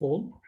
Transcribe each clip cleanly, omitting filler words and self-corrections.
poll.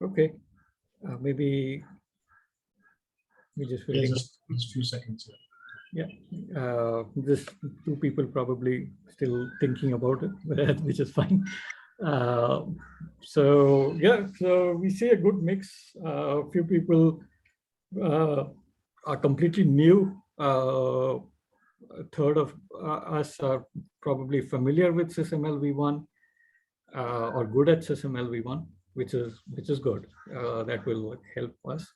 Okay, maybe we just waiting. Yeah, just a few seconds. Yeah, just two people probably still thinking about it, which is fine. So yeah, so we see a good mix. A few people are completely new. A third of us are probably familiar with SysML V1 or good at SysML V1, which is good. That will help us.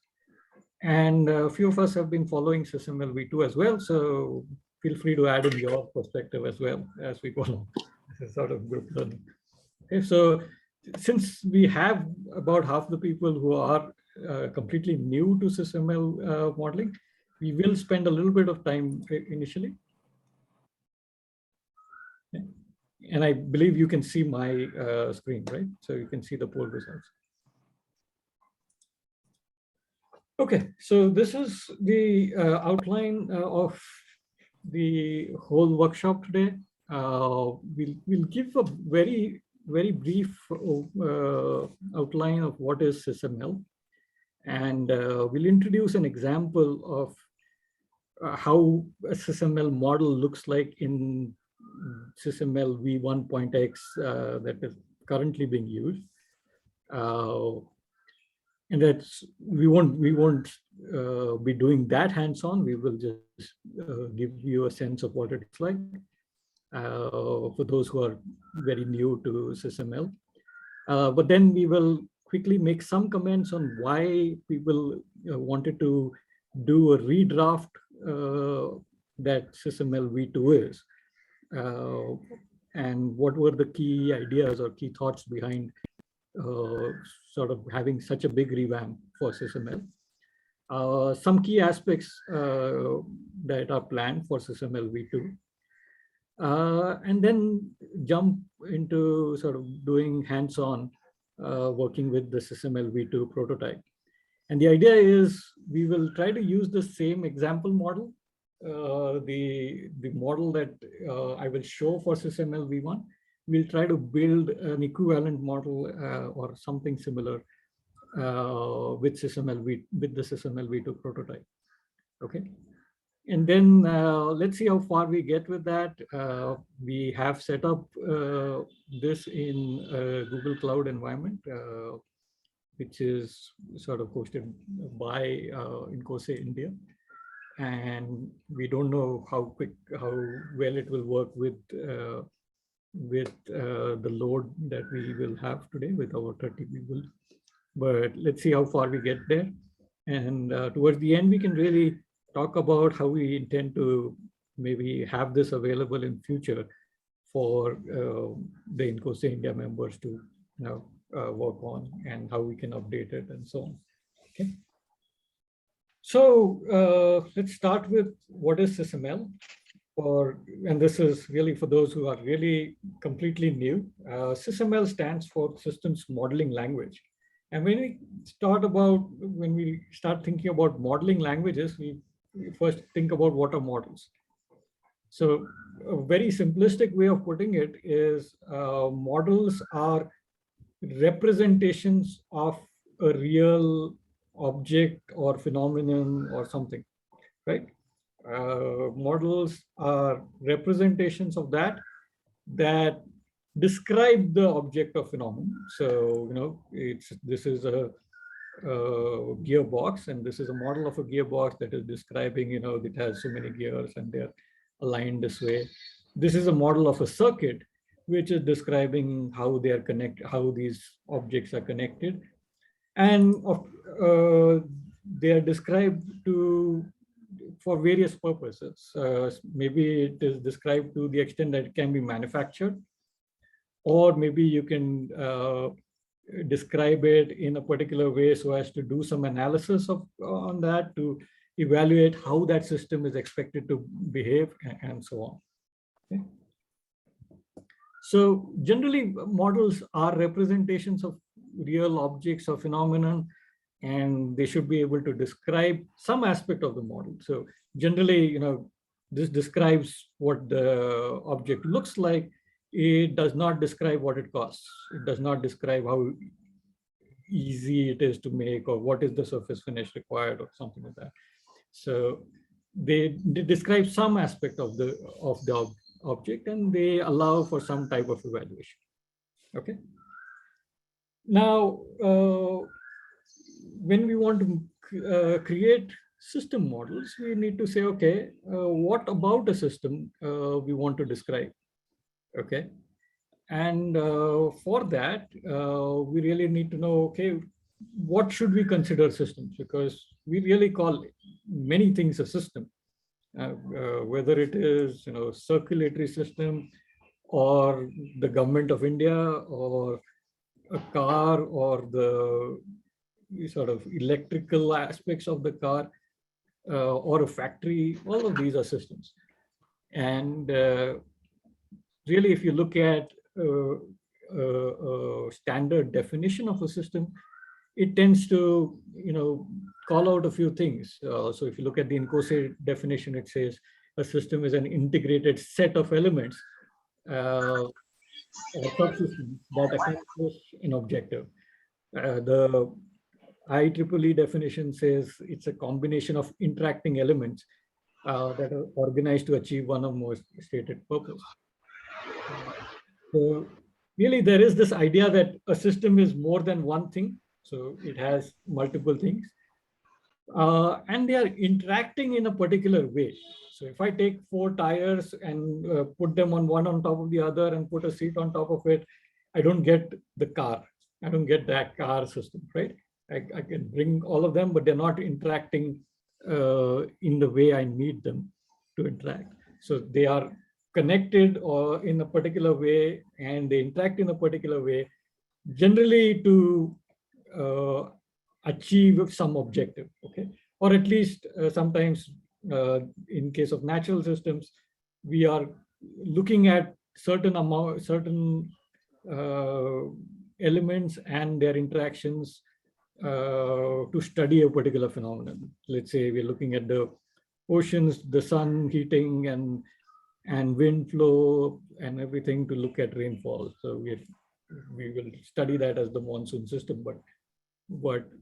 And a few of us have been following SysML V2 as well. So feel free to add in your perspective as well as we go along. This is sort of group learning. Okay, so since we have about half the people who are completely new to SysML modeling, we will spend a little bit of time initially. Okay. And I believe you can see my screen, right? So you can see the poll results. Okay, so this is the outline of the whole workshop today. We'll give a very brief outline of what is SysML, and we'll introduce an example of how a SysML model looks like in SysML V1.x that is currently being used. And that's we won't be doing that hands-on. We will just give you a sense of what it's like for those who are very new to SysML. But then we will quickly make some comments on why people wanted to do a redraft that SysML V2 is, and what were the key ideas or key thoughts behind sort of having such a big revamp for SysML. Some key aspects that are planned for SysML V2. And then jump into sort of doing hands-on working with the SysML V2 prototype. And the idea is we will try to use the same example model, the model that I will show for SysML V1. We'll try to build an equivalent model or something similar with the SysML V2 prototype. Okay, and then let's see how far we get with that. We have set up this in a Google Cloud environment, which is sort of hosted by Incose India. And we don't know how well it will work with the load that we will have today with our 30 people. But let's see how far we get there. And towards the end, we can really talk about how we intend to maybe have this available in future for the Incose India members to work on, and how we can update it and so on. Okay. So let's start with what is SysML. And this is really for those who are really completely new. SysML stands for Systems Modeling Language. And when we start thinking about modeling languages, we first think about what are models. So a very simplistic way of putting it is models are representations of a real object or phenomenon or something, right? Models are representations of that describe the object of phenomenon. So, this is a gearbox, and this is a model of a gearbox that is describing, it has so many gears and they're aligned this way. This is a model of a circuit, which is describing how they are connected, how these objects are connected. And they are described for various purposes. Maybe it is described to the extent that it can be manufactured, or maybe you can describe it in a particular way so as to do some analysis on that to evaluate how that system is expected to behave and so on. Okay. So generally, models are representations of real objects or phenomenon, and they should be able to describe some aspect of the model. So generally, this describes what the object looks like. It does not describe what it costs. It does not describe how easy it is to make or what is the surface finish required or something like that. So they describe some aspect of the object, and they allow for some type of evaluation. Okay. Now, when we want to create system models, we need to say, okay, what about a system we want to describe? Okay. And for that, we really need to know, okay, what should we consider systems? Because we really call many things a system, whether it is, circulatory system, or the government of India, or a car, or the sort of electrical aspects of the car, or a factory. All of these are systems. And really, if you look at standard definition of a system, it tends to, call out a few things. So if you look at the INCOSE definition, it says a system is an integrated set of elements or subsystems that accomplish an objective. The IEEE definition says it's a combination of interacting elements that are organized to achieve one or more stated purpose. So really, there is this idea that a system is more than one thing. So it has multiple things. And they are interacting in a particular way. So if I take 4 tires and put them one on top of the other and put a seat on top of it, I don't get the car. I don't get that car system, right? I can bring all of them, but they're not interacting in the way I need them to interact. So they are connected or in a particular way, and they interact in a particular way, generally to achieve some objective, okay? Or at least sometimes in case of natural systems, we are looking at certain elements and their interactions to study a particular phenomenon. Let's say we're looking at the oceans, the sun heating, and wind flow and everything to look at rainfall. So we will study that as the monsoon system, but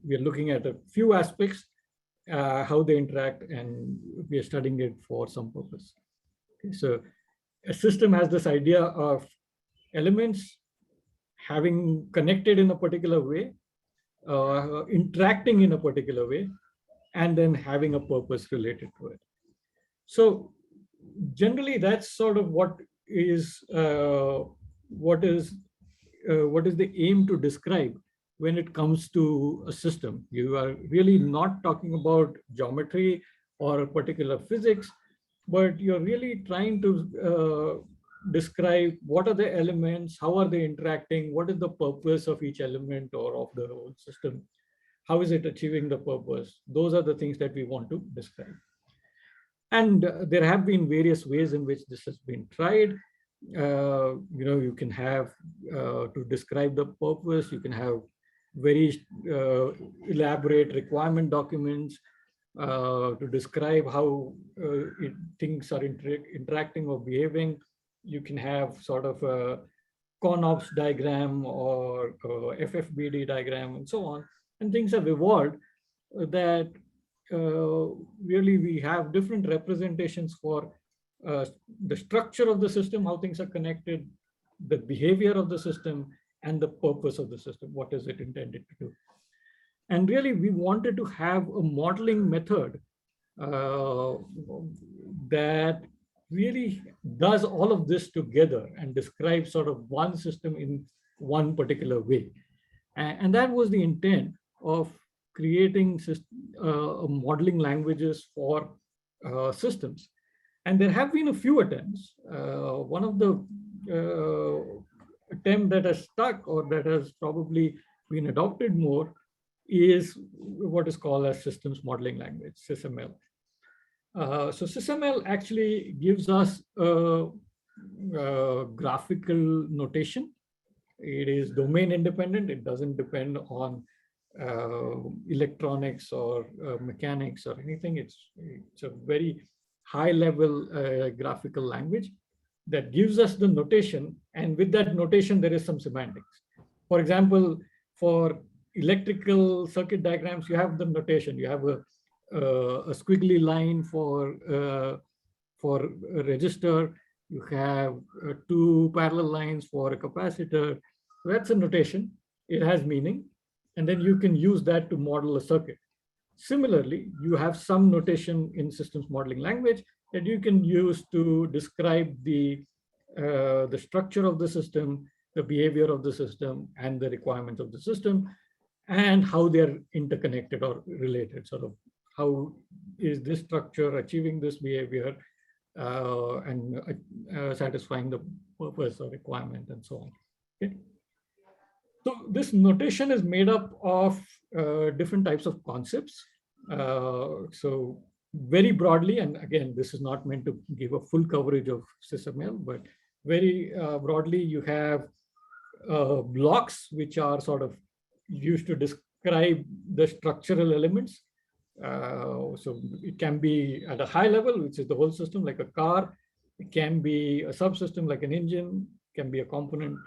we are looking at a few aspects, how they interact, and we are studying it for some purpose. Okay, so a system has this idea of elements having connected in a particular way, interacting in a particular way, and then having a purpose related to it. So generally, that's sort of what is the aim to describe when it comes to a system. You are really not talking about geometry or a particular physics, but you're really trying to describe what are the elements, how are they interacting, what is the purpose of each element or of the whole system, how is it achieving the purpose. Those are the things that we want to describe. And there have been various ways in which this has been tried. You can have to describe the purpose, you can have very elaborate requirement documents to describe how things are interacting or behaving. You can have sort of a ConOps diagram or FFBD diagram and so on. And things have evolved that really we have different representations for the structure of the system, how things are connected, the behavior of the system, and the purpose of the system. What is it intended to do? And really, we wanted to have a modeling method that really does all of this together and describes sort of one system in one particular way. And that was the intent of creating modeling languages for systems. And there have been a few attempts. One of the attempt that has stuck or that has probably been adopted more is what is called as systems modeling language, SysML. So SysML actually gives us a graphical notation. It is domain independent. It doesn't depend on electronics or mechanics or anything. It's a very high level graphical language that gives us the notation. And with that notation, there is some semantics. For example, for electrical circuit diagrams, you have the notation. You have a squiggly line for a resistor. You have two parallel lines for a capacitor. That's a notation. It has meaning. And then you can use that to model a circuit. Similarly, you have some notation in systems modeling language that you can use to describe the structure of the system, the behavior of the system, and the requirements of the system, and how they're interconnected or related. Sort of how is this structure achieving this behavior and satisfying the purpose or requirement and so on. Okay. So this notation is made up of different types of concepts. So very broadly, and again, this is not meant to give a full coverage of SysML, but very broadly, you have blocks, which are sort of used to describe the structural elements. So it can be at a high level, which is the whole system, like a car. It can be a subsystem, like an engine. It can be a component.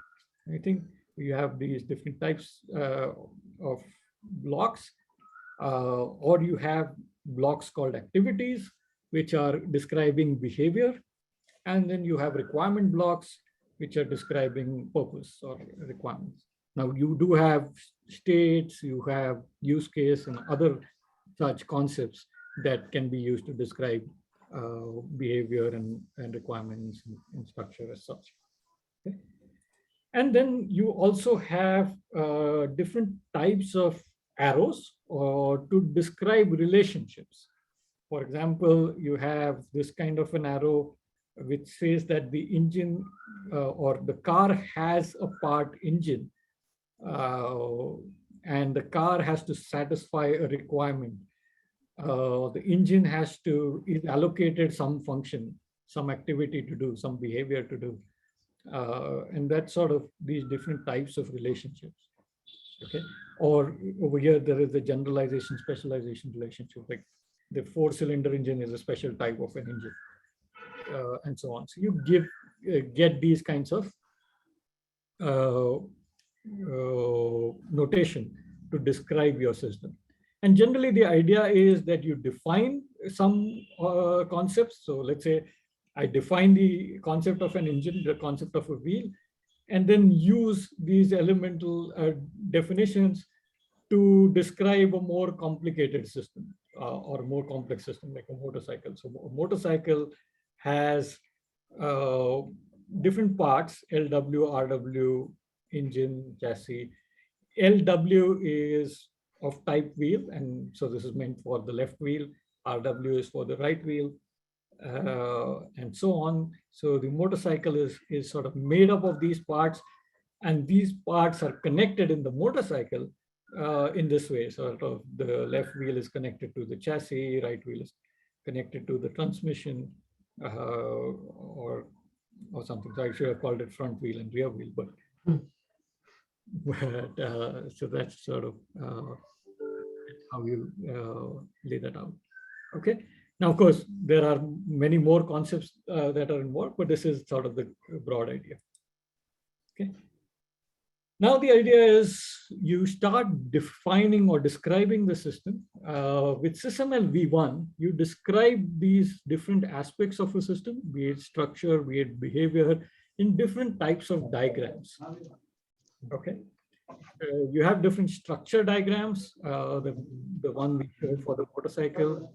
I think you have these different types of blocks, or you have blocks called activities, which are describing behavior. And then you have requirement blocks, which are describing purpose or requirements. Now you do have states, you have use case and other such concepts that can be used to describe behavior and requirements and structure as such. Okay. And then you also have different types of arrows to describe relationships. For example, you have this kind of an arrow which says that the engine or the car has a part engine, and the car has to satisfy a requirement. The engine is allocated some function, some activity to do, some behavior to do. And that's sort of these different types of relationships. Okay. Or over here, there is a generalization, specialization relationship, like the 4-cylinder engine is a special type of an engine, and so on. So you get these kinds of notation to describe your system. And generally, the idea is that you define some concepts. So let's say I define the concept of an engine, the concept of a wheel, and then use these elemental definitions to describe a more complicated system or more complex system, like a motorcycle. So a motorcycle has different parts: LW, RW, engine, chassis. LW is of type wheel, and so this is meant for the left wheel. RW is for the right wheel, and so on. So the motorcycle is sort of made up of these parts, and these parts are connected in the motorcycle in this way. Sort of the left wheel is connected to the chassis, right wheel is connected to the transmission, or something. So I should have called it front wheel and rear wheel, but so that's sort of how you lay that out. Okay. Now, of course, there are many more concepts that are involved, but this is sort of the broad idea. Okay. Now, the idea is you start defining or describing the system. With SysML V1, you describe these different aspects of a system, be it structure, be it behavior, in different types of diagrams. Okay. You have different structure diagrams, the one we showed for the motorcycle.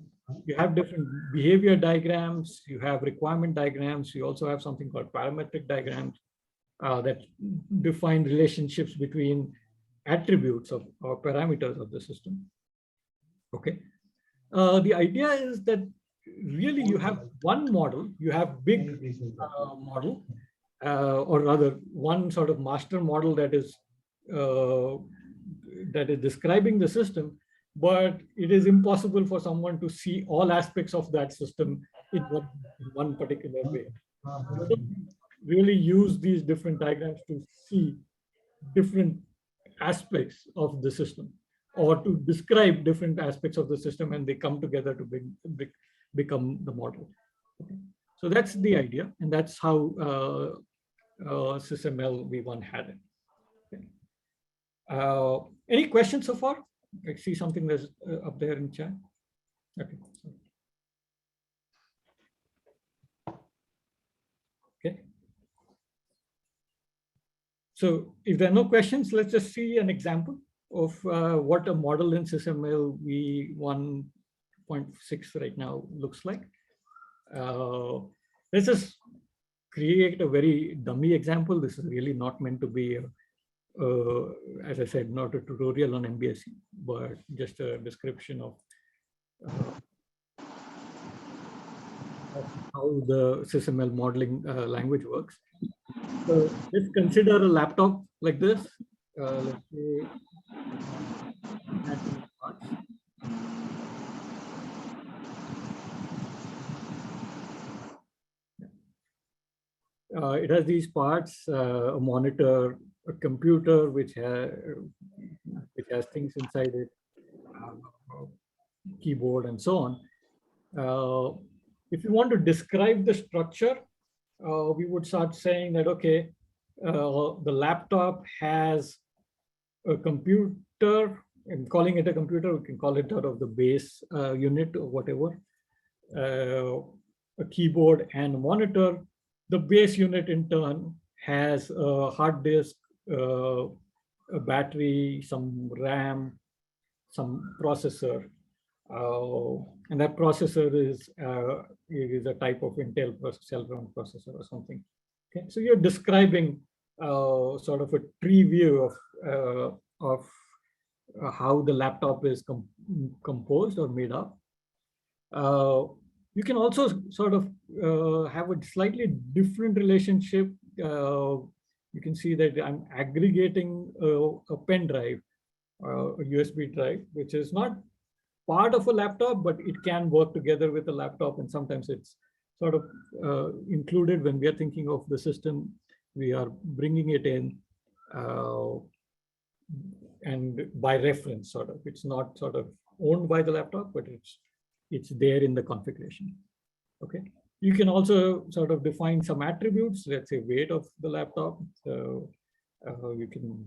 You have different behavior diagrams. You have requirement diagrams. You also have something called parametric diagrams that define relationships between attributes or parameters of the system. The idea is that really you have one model, you have big model, or rather one sort of master model that is describing the system, but it is impossible for someone to see all aspects of that system in one particular way. So really use these different diagrams to see different aspects of the system, or to describe different aspects of the system, and they come together to become the model. Okay. So that's the idea, and that's how SysML V1 had it. Okay. Any questions so far? I see something that's up there in chat. Okay. Okay. So if there are no questions, let's just see an example of what a model in SysML V1.6 right now looks like. Let's just create a very dummy example. This is really not meant to be, as I said, not a tutorial on MBSE, but just a description of how the SysML modeling language works. So let's consider a laptop like this. Let's say it has these parts, a monitor, a computer which has things inside it, keyboard, and so on. If you want to describe the structure, we would start saying that, okay, the laptop has a computer, and calling it a computer, we can call it out of the base unit or whatever, a keyboard and a monitor. The base unit in turn has a hard disk, a battery, some RAM, some processor, and that processor is a type of Intel Celeron processor or something. Okay, so you're describing sort of a tree view of how the laptop is composed or made up. You can also sort of have a slightly different relationship. You can see that I'm aggregating a pen drive, a USB drive, which is not part of a laptop, but it can work together with a laptop. And sometimes it's sort of included when we are thinking of the system. We are bringing it in and by reference, sort of. It's not sort of owned by the laptop, but it's there in the configuration. Okay. You can also sort of define some attributes, let's say weight of the laptop. So you can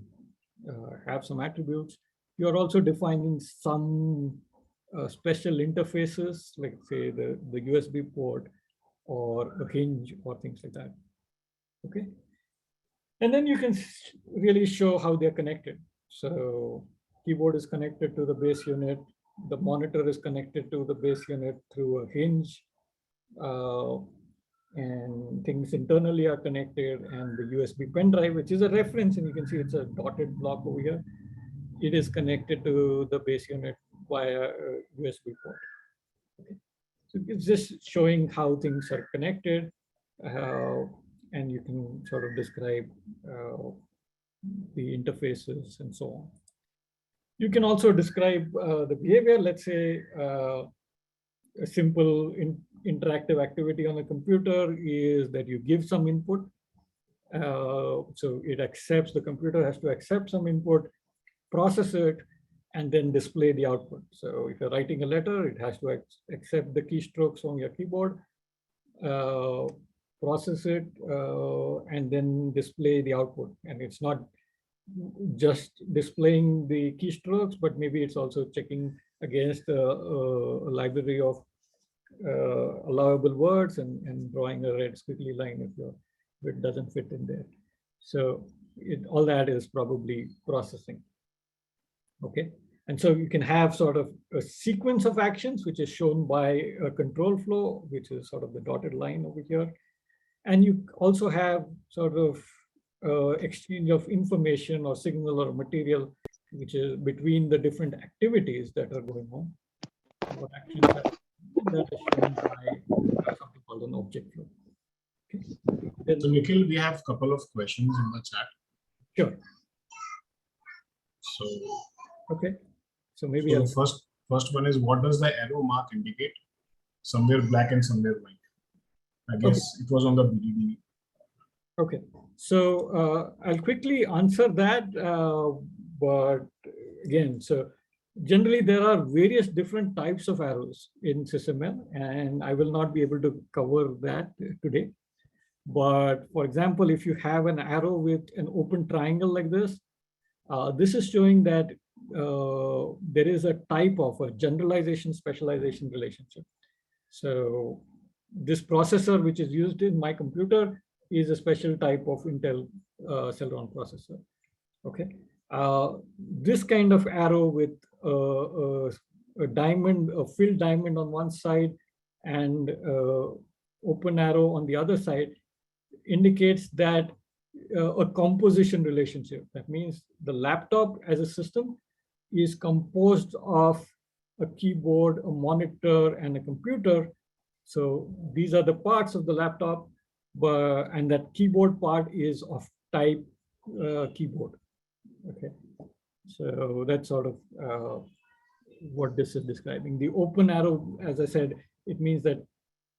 have some attributes. You're also defining some special interfaces, like say the USB port or a hinge or things like that. Okay. And then you can really show how they're connected. So keyboard is connected to the base unit. The monitor is connected to the base unit through a hinge. And things internally are connected, and the USB pen drive, which is a reference, and you can see it's a dotted block over here, it is connected to the base unit via a USB port. Okay. So it's just showing how things are connected, and you can sort of describe the interfaces and so on. You can also describe the behavior. Let's say a simple interactive activity on a computer is that you give some input. So it accepts, the computer has to accept some input, process it, and then display the output. So if you're writing a letter, it has to accept the keystrokes on your keyboard, process it, and then display the output. And it's not just displaying the keystrokes, but maybe it's also checking against a library of allowable words and drawing a red squiggly line if it doesn't fit in there. So all that is probably processing. Okay. And so you can have sort of a sequence of actions, which is shown by a control flow, which is sort of the dotted line over here. And you also have sort of exchange of information or signal or material, which is between the different activities that are going on. what actions are that is shown by something called an object flow. Okay. Then, so Nikhil, we have a couple of questions in the chat. Sure. So okay. So maybe so the first one is, what does the arrow mark indicate? Somewhere black and somewhere white. I guess it was on the BDD. Okay. So I'll quickly answer that, but again, so generally there are various different types of arrows in SysML, and I will not be able to cover that today. But for example, if you have an arrow with an open triangle like this, this is showing that there is a type of a generalization specialization relationship. So this processor, which is used in my computer, is a special type of Intel Celeron processor. Okay. This kind of arrow with a diamond, a filled diamond on one side and open arrow on the other side indicates that a composition relationship. That means the laptop as a system is composed of a keyboard, a monitor, and a computer. So these are the parts of the laptop, and that keyboard part is of type keyboard. Okay, so that's sort of what this is describing. The open arrow, as I said, it means that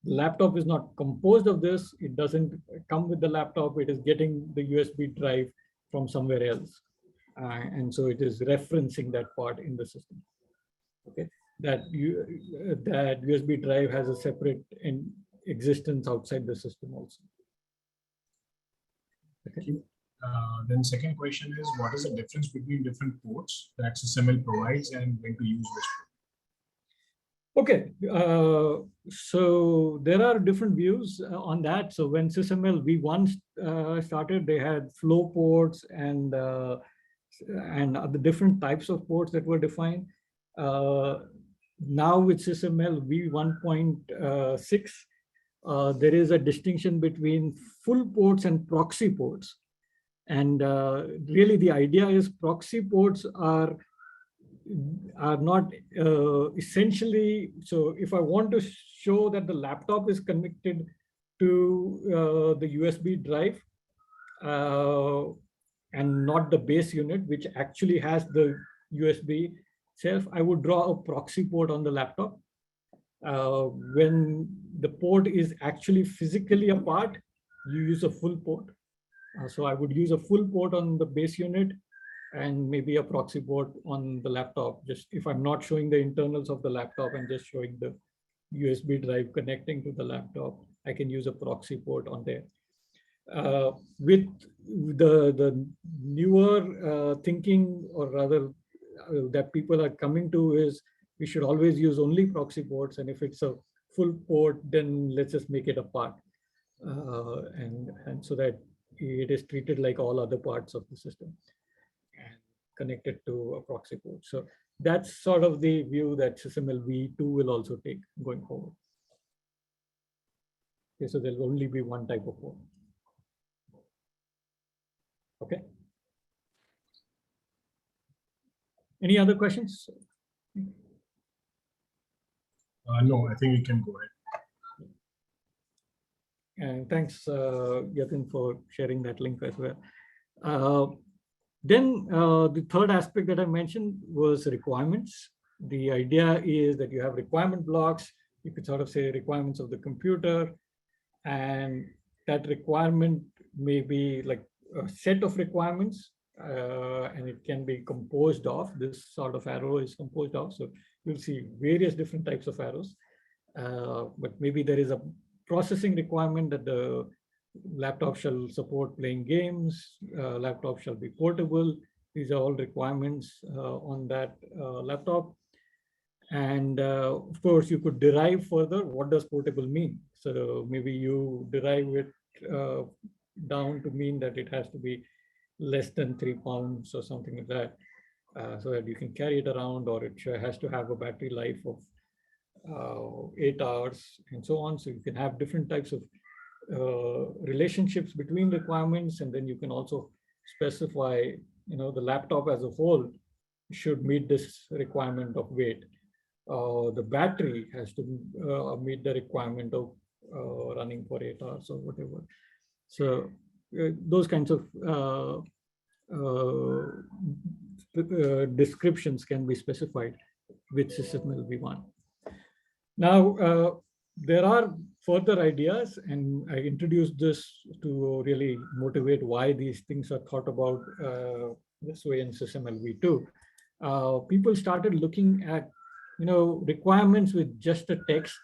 the laptop is not composed of this. It doesn't come with the laptop. It is getting the USB drive from somewhere else. And so it is referencing that part in the system. Okay, that USB drive has a separate existence outside the system also. Okay. Then second question is, what is the difference between different ports that SysML provides and when to use which port? Okay, so there are different views on that. So when SysML V1 started, they had flow ports and the different types of ports that were defined. Now with SysML V1.6, there is a distinction between full ports and proxy ports. And really the idea is proxy ports are not essentially, so if I want to show that the laptop is connected to the USB drive and not the base unit, which actually has the USB itself, I would draw a proxy port on the laptop. When the port is actually physically apart, you use a full port. So I would use a full port on the base unit and maybe a proxy port on the laptop. Just if I'm not showing the internals of the laptop and just showing the USB drive connecting to the laptop, I can use a proxy port on there. With the newer thinking, or rather that people are coming to, is we should always use only proxy ports. And if it's a full port, then let's just make it a part. And so that it is treated like all other parts of the system and connected to a proxy port. So that's sort of the view that SysML V2 will also take going forward. Okay, so there'll only be one type of port. Okay. Any other questions? No, I think we can go ahead. And thanks, Yatin, for sharing that link as well. Then the third aspect that I mentioned was requirements. The idea is that you have requirement blocks. You could sort of say requirements of the computer, and that requirement may be like a set of requirements, and it can be composed of, this sort of arrow is composed of. So you'll see various different types of arrows, but maybe there is a processing requirement that the laptop shall support playing games, laptop shall be portable. These are all requirements on that laptop. And of course, you could derive further, what does portable mean? So maybe you derive it down to mean that it has to be less than 3 pounds or something like that, so that you can carry it around, or it has to have a battery life of 8 hours and so on. So you can have different types of relationships between requirements, and then you can also specify, the laptop as a whole should meet this requirement of weight, the battery has to meet the requirement of running for 8 hours or whatever. So those kinds of descriptions can be specified with SysML V1. Now, there are further ideas, and I introduced this to really motivate why these things are thought about this way in SysML V2. People started looking at, requirements with just a text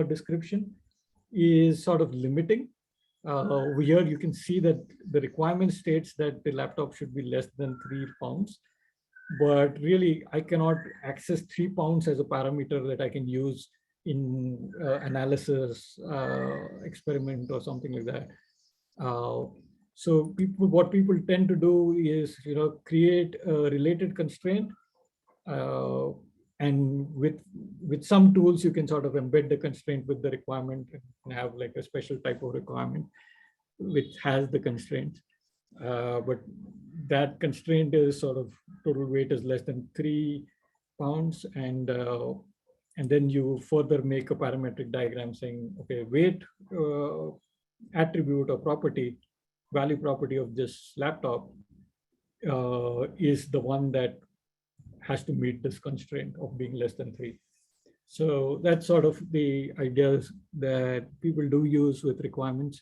description is sort of limiting. Over here, you can see that the requirement states that the laptop should be less than 3 pounds. But really, I cannot access 3 pounds as a parameter that I can use in analysis experiment or something like that. So what people tend to do is, create a related constraint. And with some tools, you can sort of embed the constraint with the requirement and have like a special type of requirement which has the constraints. But that constraint is sort of total weight is less than 3 pounds. And then you further make a parametric diagram saying, okay, weight attribute or property, value property of this laptop is the one that has to meet this constraint of being less than 3. So that's sort of the ideas that people do use with requirements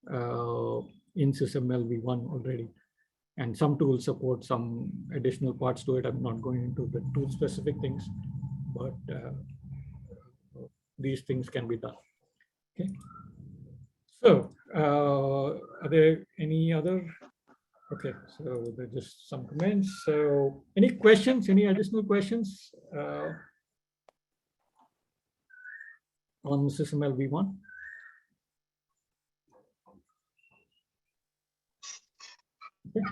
in SysML V1 already. And some tools support some additional parts to it. I'm not going into the tool specific things, but these things can be done. Okay. So are there any other? Okay, so there are just some comments. So any questions, any additional questions on SysML V1? Okay.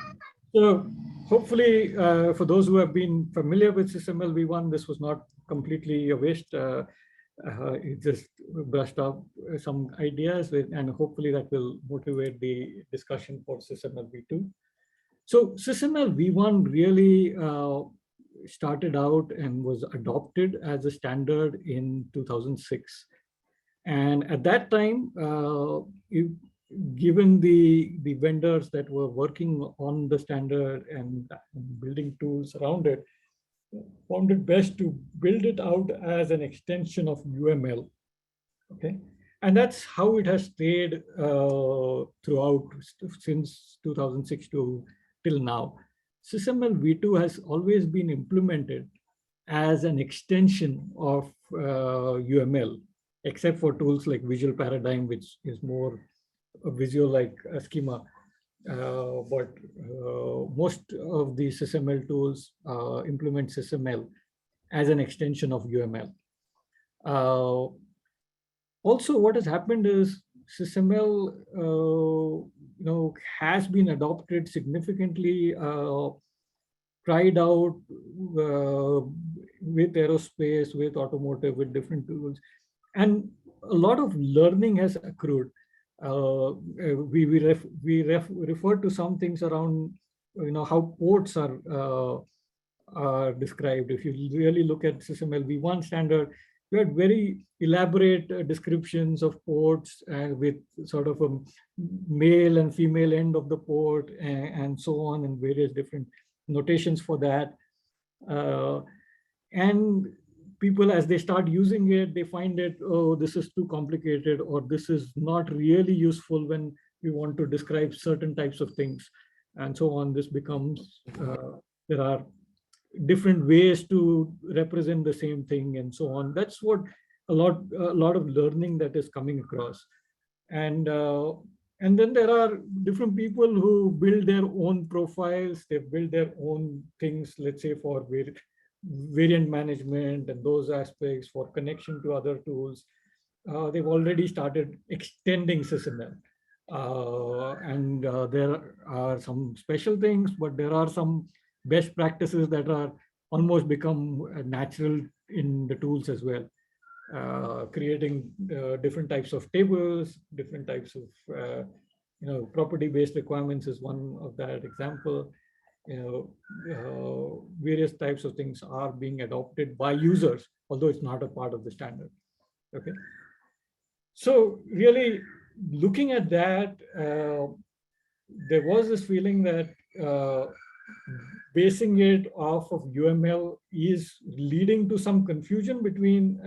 So hopefully for those who have been familiar with SysML V1, this was not completely a waste. It just brushed up some ideas and hopefully that will motivate the discussion for SysML V2. So SysML V1 really started out and was adopted as a standard in 2006. And at that time, given the vendors that were working on the standard and building tools around it, found it best to build it out as an extension of UML. Okay. And that's how it has stayed throughout since 2006 till now. SysML V2 has always been implemented as an extension of UML, except for tools like Visual Paradigm, which is more a visual like a schema. But most of the SysML tools implement SysML as an extension of UML. Also, what has happened is SysML has been adopted significantly, tried out with aerospace, with automotive, with different tools, and a lot of learning has accrued. We refer to some things around, how ports are described. If you really look at SysML V1 standard, we had very elaborate descriptions of ports with sort of a male and female end of the port and so on, and various different notations for that. And people, as they start using it, they find it, oh, this is too complicated, or this is not really useful when we want to describe certain types of things, and so on. This becomes, there are different ways to represent the same thing, and so on. That's what a lot of learning that is coming across. And then there are different people who build their own profiles. They build their own things, let's say for variant management and those aspects, for connection to other tools. They've already started extending SysML. And there are some special things, but there are some best practices that are almost become natural in the tools as well. Creating different types of tables, different types of property-based requirements is one of that example. various types of things are being adopted by users, although it's not a part of the standard. Okay. So really looking at that, there was this feeling that basing it off of UML is leading to some confusion between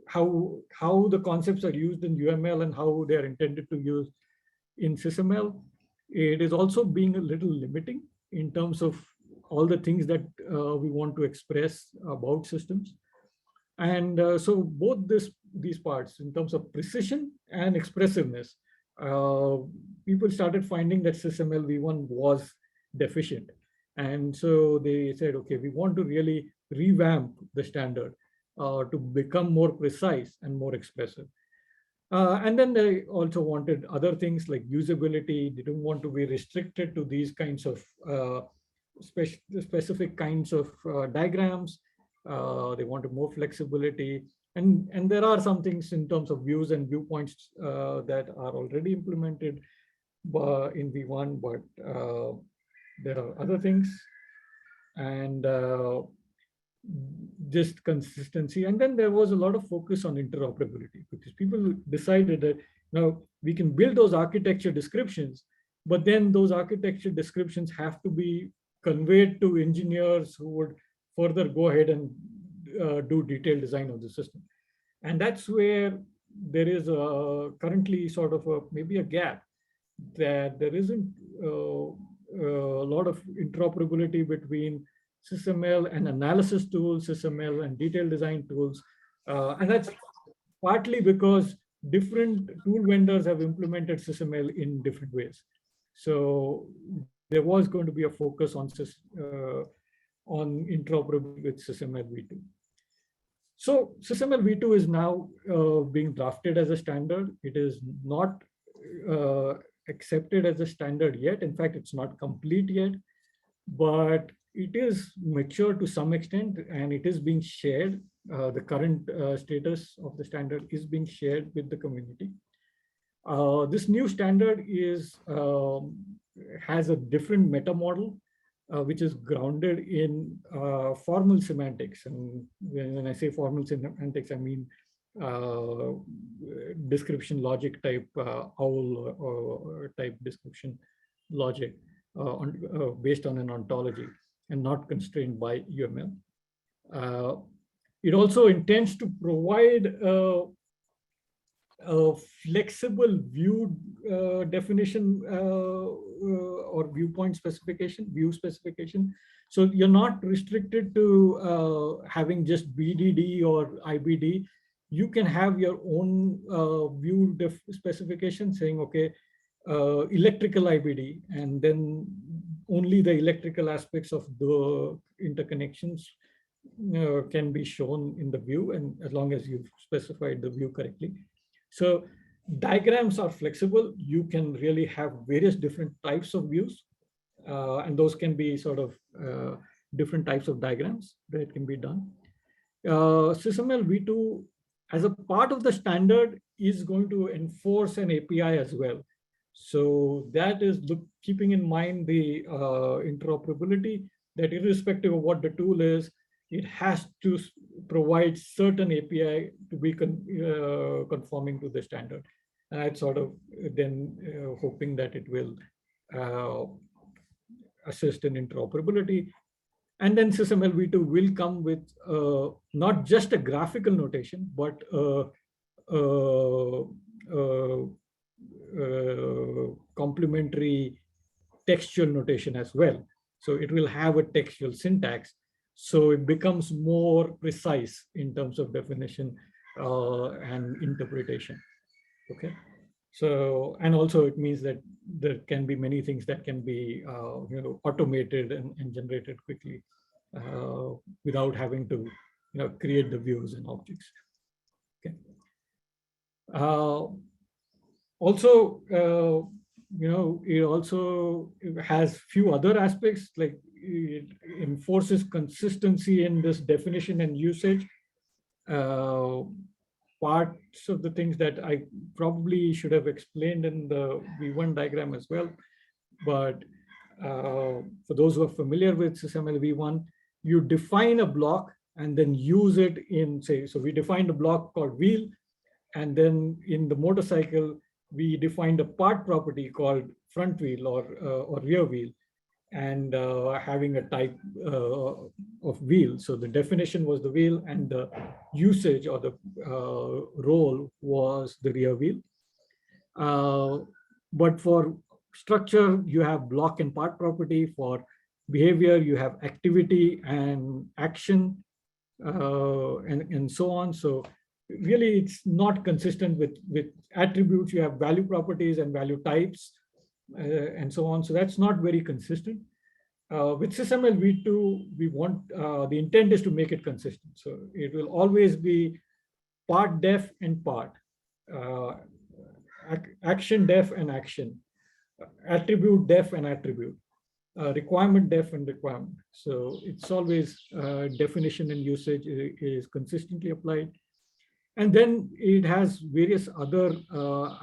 how the concepts are used in UML and how they are intended to use in SysML. It is also being a little limiting in terms of all the things that we want to express about systems. And so both these parts in terms of precision and expressiveness, people started finding that SysML V1 was deficient. And so they said, okay, we want to really revamp the standard to become more precise and more expressive. And then they also wanted other things like usability. They don't want to be restricted to these kinds of specific kinds of diagrams. They wanted more flexibility. And there are some things in terms of views and viewpoints that are already implemented in V1, but there are other things. And just consistency. And then there was a lot of focus on interoperability because people decided that now we can build those architecture descriptions, but then those architecture descriptions have to be conveyed to engineers who would further go ahead and do detailed design of the system. And that's where there is currently sort of maybe a gap, that there isn't a lot of interoperability between SysML and analysis tools, SysML and detailed design tools. And that's partly because different tool vendors have implemented SysML in different ways. So there was going to be a focus on interoperability with SysML V2. So SysML V2 is now being drafted as a standard. It is not accepted as a standard yet. In fact, it's not complete yet, but it is mature to some extent, and it is being shared. The current status of the standard is being shared with the community. This new standard has a different meta model, which is grounded in formal semantics. And when I say formal semantics, I mean description logic type, OWL type description logic based on an ontology and not constrained by UML. It also intends to provide a flexible view definition or viewpoint specification, view specification. So you're not restricted to having just BDD or IBD. You can have your own view specification saying, okay, electrical IBD, and then only the electrical aspects of the interconnections can be shown in the view, and as long as you've specified the view correctly. So diagrams are flexible. You can really have various different types of views, and those can be sort of different types of diagrams that can be done. SysML V2, as a part of the standard, is going to enforce an API as well. So that is keeping in mind the interoperability, that irrespective of what the tool is, it has to provide certain API to be conforming to the standard. And I'm sort of then hoping that it will assist in interoperability. And then SysML V2 will come with not just a graphical notation, but complementary textual notation as well. So it will have a textual syntax. So it becomes more precise in terms of definition and interpretation. Okay. So, and also it means that there can be many things that can be automated and generated quickly without having to create the views and objects. Okay. Also, it also has few other aspects, like it enforces consistency in this definition and usage. Parts of the things that I probably should have explained in the V1 diagram as well, but For those who are familiar with SysML V1, you define a block and then use it in, say, so we defined a block called wheel, and then in the motorcycle, we defined a part property called front wheel or rear wheel, and having a type of wheel. So the definition was the wheel, and the usage or the role was the rear wheel. But for structure, you have block and part property. For behavior, you have activity and action, and so on. So really, it's not consistent with attributes. You have value properties and value types, and so on. So that's not very consistent. With SysML V2, we want, the intent is to make it consistent. So it will always be part def and part, action def and action, attribute def and attribute, requirement def and requirement. So it's always definition and usage is consistently applied. And then it has various other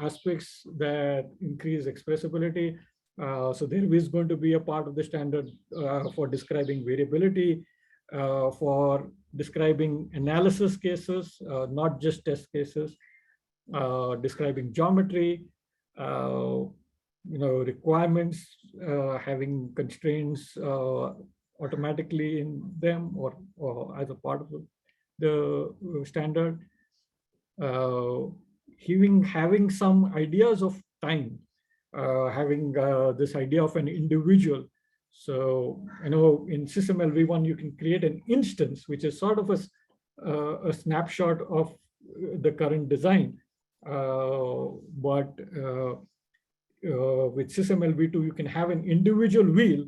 aspects that increase expressibility. So there is going to be a part of the standard for describing variability, for describing analysis cases, not just test cases, describing geometry, requirements, having constraints automatically in them or as a part of the standard. Having some ideas of time, having this idea of an individual. So, in SysML V1, you can create an instance, which is sort of a snapshot of the current design. But with SysML V2, you can have an individual wheel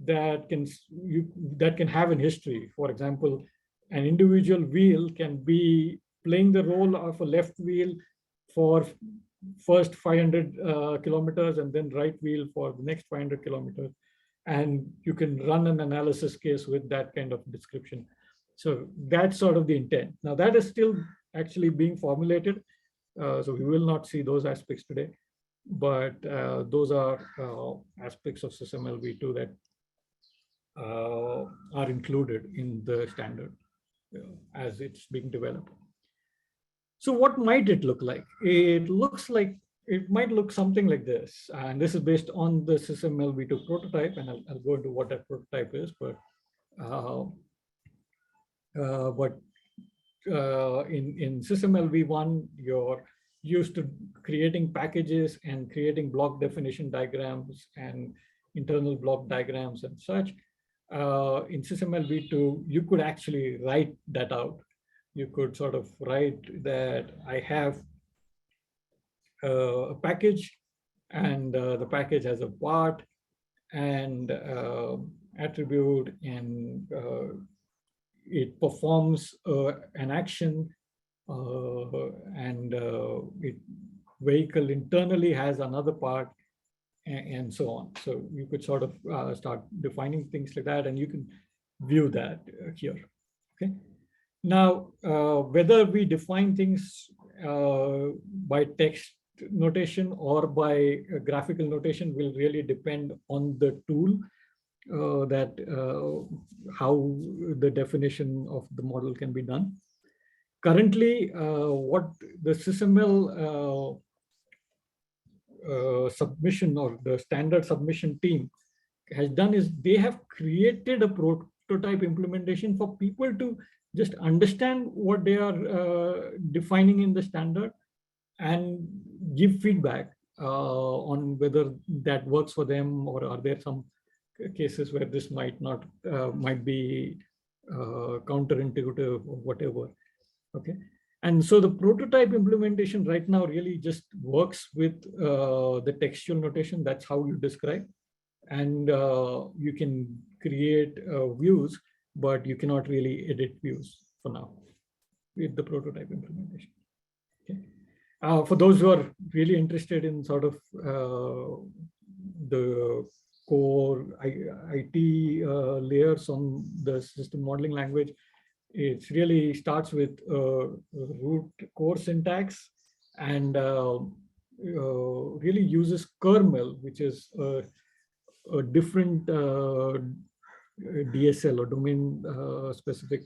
that can have an history. For example, an individual wheel can be playing the role of a left wheel for first 500 kilometers and then right wheel for the next 500 kilometers. And you can run an analysis case with that kind of description. So that's sort of the intent. Now that is still actually being formulated. So we will not see those aspects today, but those are aspects of SysML V2 that are included in the standard as it's being developed. So what might it look like? It might look something like this. And this is based on the SysML V2 prototype, and I'll go into what that prototype is, but in SysML V1, you're used to creating packages and creating block definition diagrams and internal block diagrams and such. In SysML V2, you could actually write that out. You could sort of write that I have a package, and the package has a part and attribute, and it performs an action, and it vehicle internally has another part, and so on. So you could sort of start defining things like that, and you can view that here. Okay. Now, whether we define things by text notation or by graphical notation will really depend on the tool, how the definition of the model can be done. Currently, what the SysML submission or the standard submission team has done is they have created a prototype implementation for people to just understand what they are defining in the standard and give feedback on whether that works for them, or are there some cases where this might be counterintuitive or whatever. Okay. And so the prototype implementation right now really just works with the textual notation. That's how you describe. And you can create views, but you cannot really edit views for now with the prototype implementation. Okay. For those who are really interested in sort of the core IT layers on the system modeling language, it really starts with root core syntax, and really uses kernel, which is a different DSL or domain specific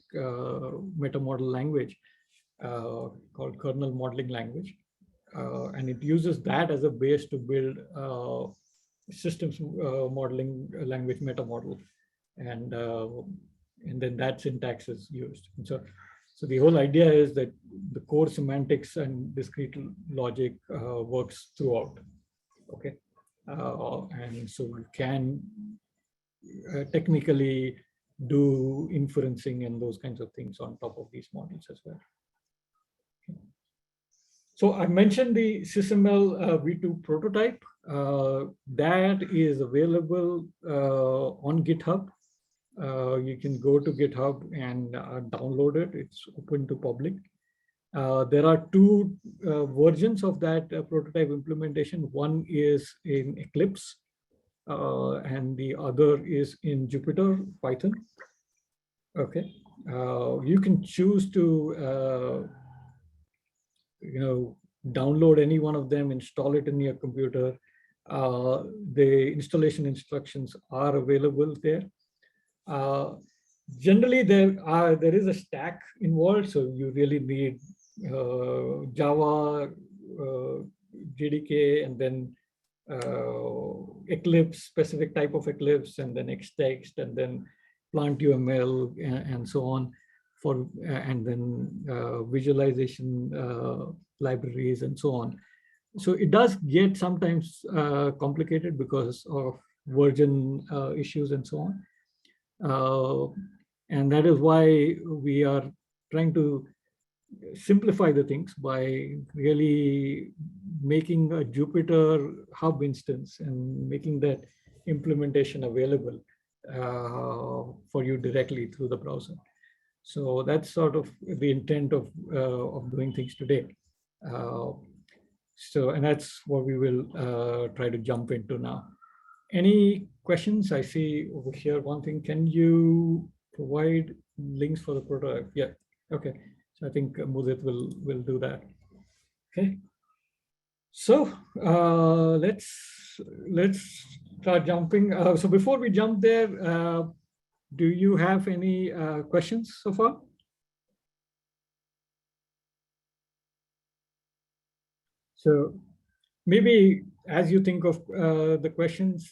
meta model language called kernel modeling language. And it uses that as a base to build systems modeling language meta model. And then that syntax is used. And so the whole idea is that the core semantics and discrete logic works throughout. Okay. And so we can technically do inferencing and those kinds of things on top of these models as well. Okay. So I mentioned the SysML V2 prototype. That is available on GitHub. You can go to GitHub and download it. It's open to public. There are two versions of that prototype implementation. One is in Eclipse, and the other is in Jupyter Python. Okay, you can choose to download any one of them, install it in your computer. The installation instructions are available there. Generally, there is a stack involved, so you really need Java, JDK, and then Eclipse, specific type of Eclipse, and then Xtext, and then PlantUML, and so on, and then visualization libraries and so on. So it does get sometimes complicated because of version issues and so on. And that is why we are trying to simplify the things by really making a Jupyter hub instance and making that implementation available for you directly through the browser. So that's sort of the intent of doing things today. And that's what we will try to jump into now. Any questions? I see over here one thing. Can you provide links for the prototype? Yeah. Okay. So I think Mudit will do that. Okay. So let's start jumping. So before we jump there, do you have any questions so far? So maybe as you think of the questions,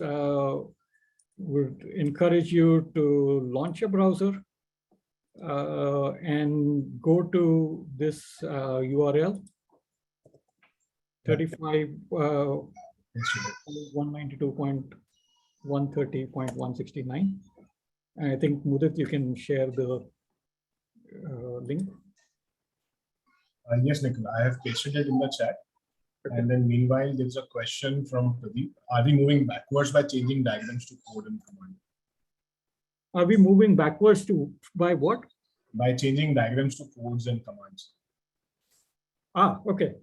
would encourage you to launch a browser and go to this URL 192.130.169. I think Mudit, you can share the link. Yes, Nikhil, I have pasted it in the chat. Okay. And then meanwhile, there's a question from Pradeep. Are we moving backwards by changing diagrams to code and command? Are we moving backwards by what? By changing diagrams to codes and commands. Okay.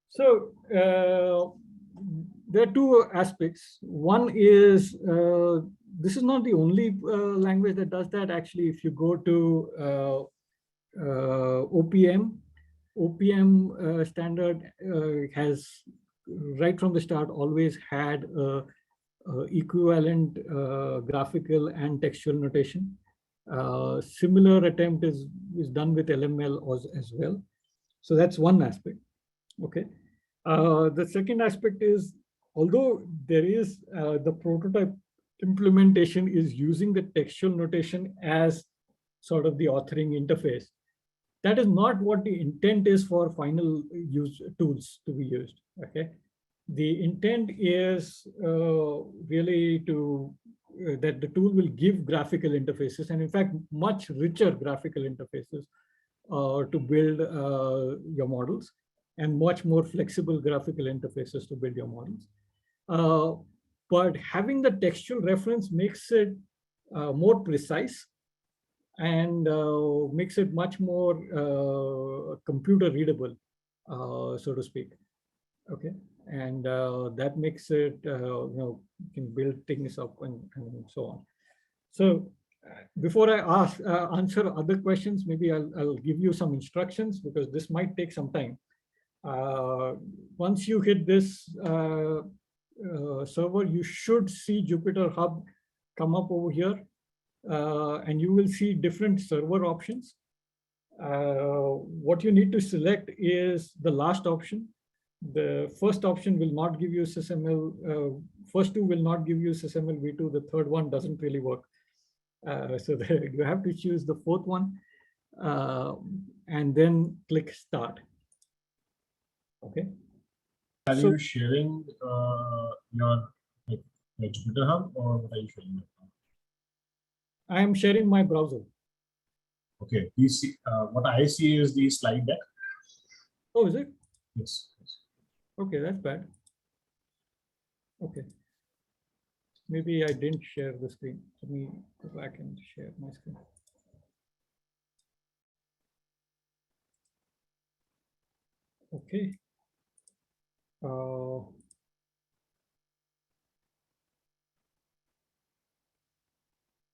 So there are two aspects. One is this is not the only language that does that. Actually, if you go to OPM standard has right from the start always had equivalent graphical and textual notation. Similar attempt is done with LML as well. So that's one aspect. Okay. The second aspect is, although there is the prototype implementation is using the textual notation as sort of the authoring interface, that is not what the intent is for final use tools to be used. Okay. The intent is really to that the tool will give graphical interfaces, and in fact, much richer graphical interfaces to build your models, and much more flexible graphical interfaces to build your models. But having the textual reference makes it more precise and makes it much more computer readable, so to speak. Okay, and that makes it you can build things up and so on. So before I answer other questions, maybe I'll give you some instructions because this might take some time. Once you hit this server, you should see Jupyter Hub come up over here, and you will see different server options. What you need to select is the last option. The first option will not give you SysML. First two will not give you SysML V2. The third one doesn't really work. So you have to choose the fourth one, and then click Start. Okay. Are So, you sharing your Jupyter Hub, or what are you sharing? I am sharing my browser. Okay, you see, what I see is the slide deck. Oh, is it? Yes. Okay, that's bad. Okay. Maybe I didn't share the screen. Let me go back and share my screen. Okay.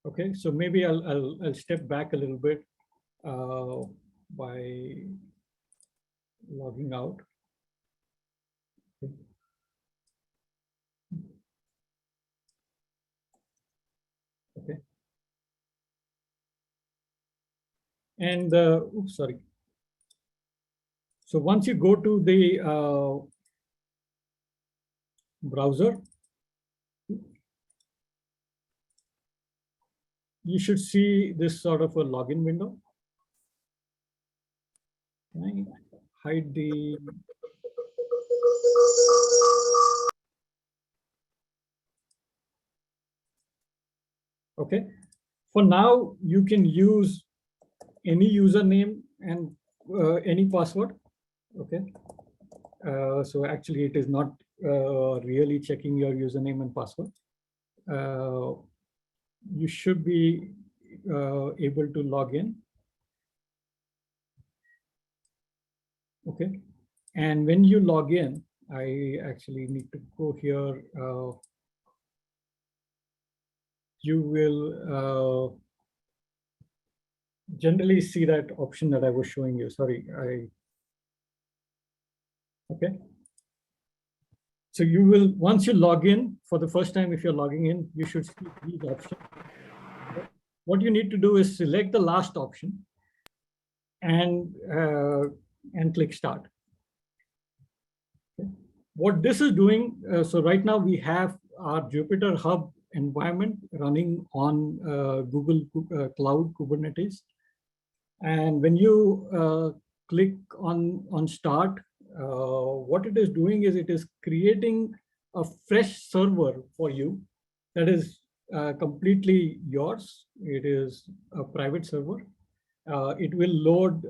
Okay, so maybe I'll step back a little bit by logging out. Okay. And oops, sorry. So once you go to the browser, you should see this sort of a login window. Can I hide the... Okay. For now, you can use any username and any password. Okay. So actually, it is not really checking your username and password. You should be able to log in. Okay. And when you log in, I actually need to go here. You will generally see that option that I was showing you. Sorry, okay. So you will, once you log in for the first time, if you're logging in, you should see these options. What you need to do is select the last option and click Start. Okay. What this is doing, so right now we have our Jupyter Hub environment running on Google Cloud Kubernetes. And when you click on Start, what it is doing is it is creating a fresh server for you that is completely yours. It is a private server. It will load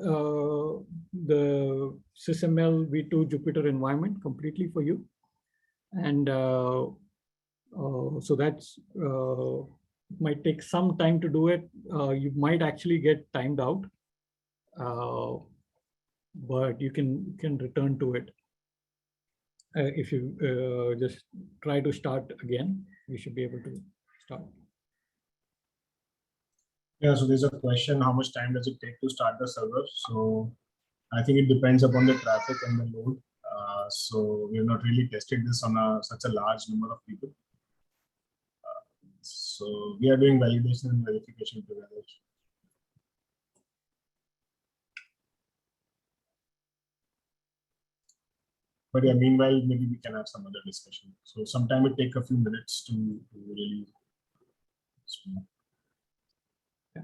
the SysML V2 Jupyter environment completely for you. And so that's might take some time to do it. You might actually get timed out. But you can return to it. If you just try to start again, you should be able to start. Yeah, so there's a question, how much time does it take to start the server? So I think it depends upon the traffic and the load. So we have not really tested this on such a large number of people. So we are doing validation and verification together. But yeah, meanwhile, maybe we can have some other discussion. So sometime it take a few minutes to really. Yeah.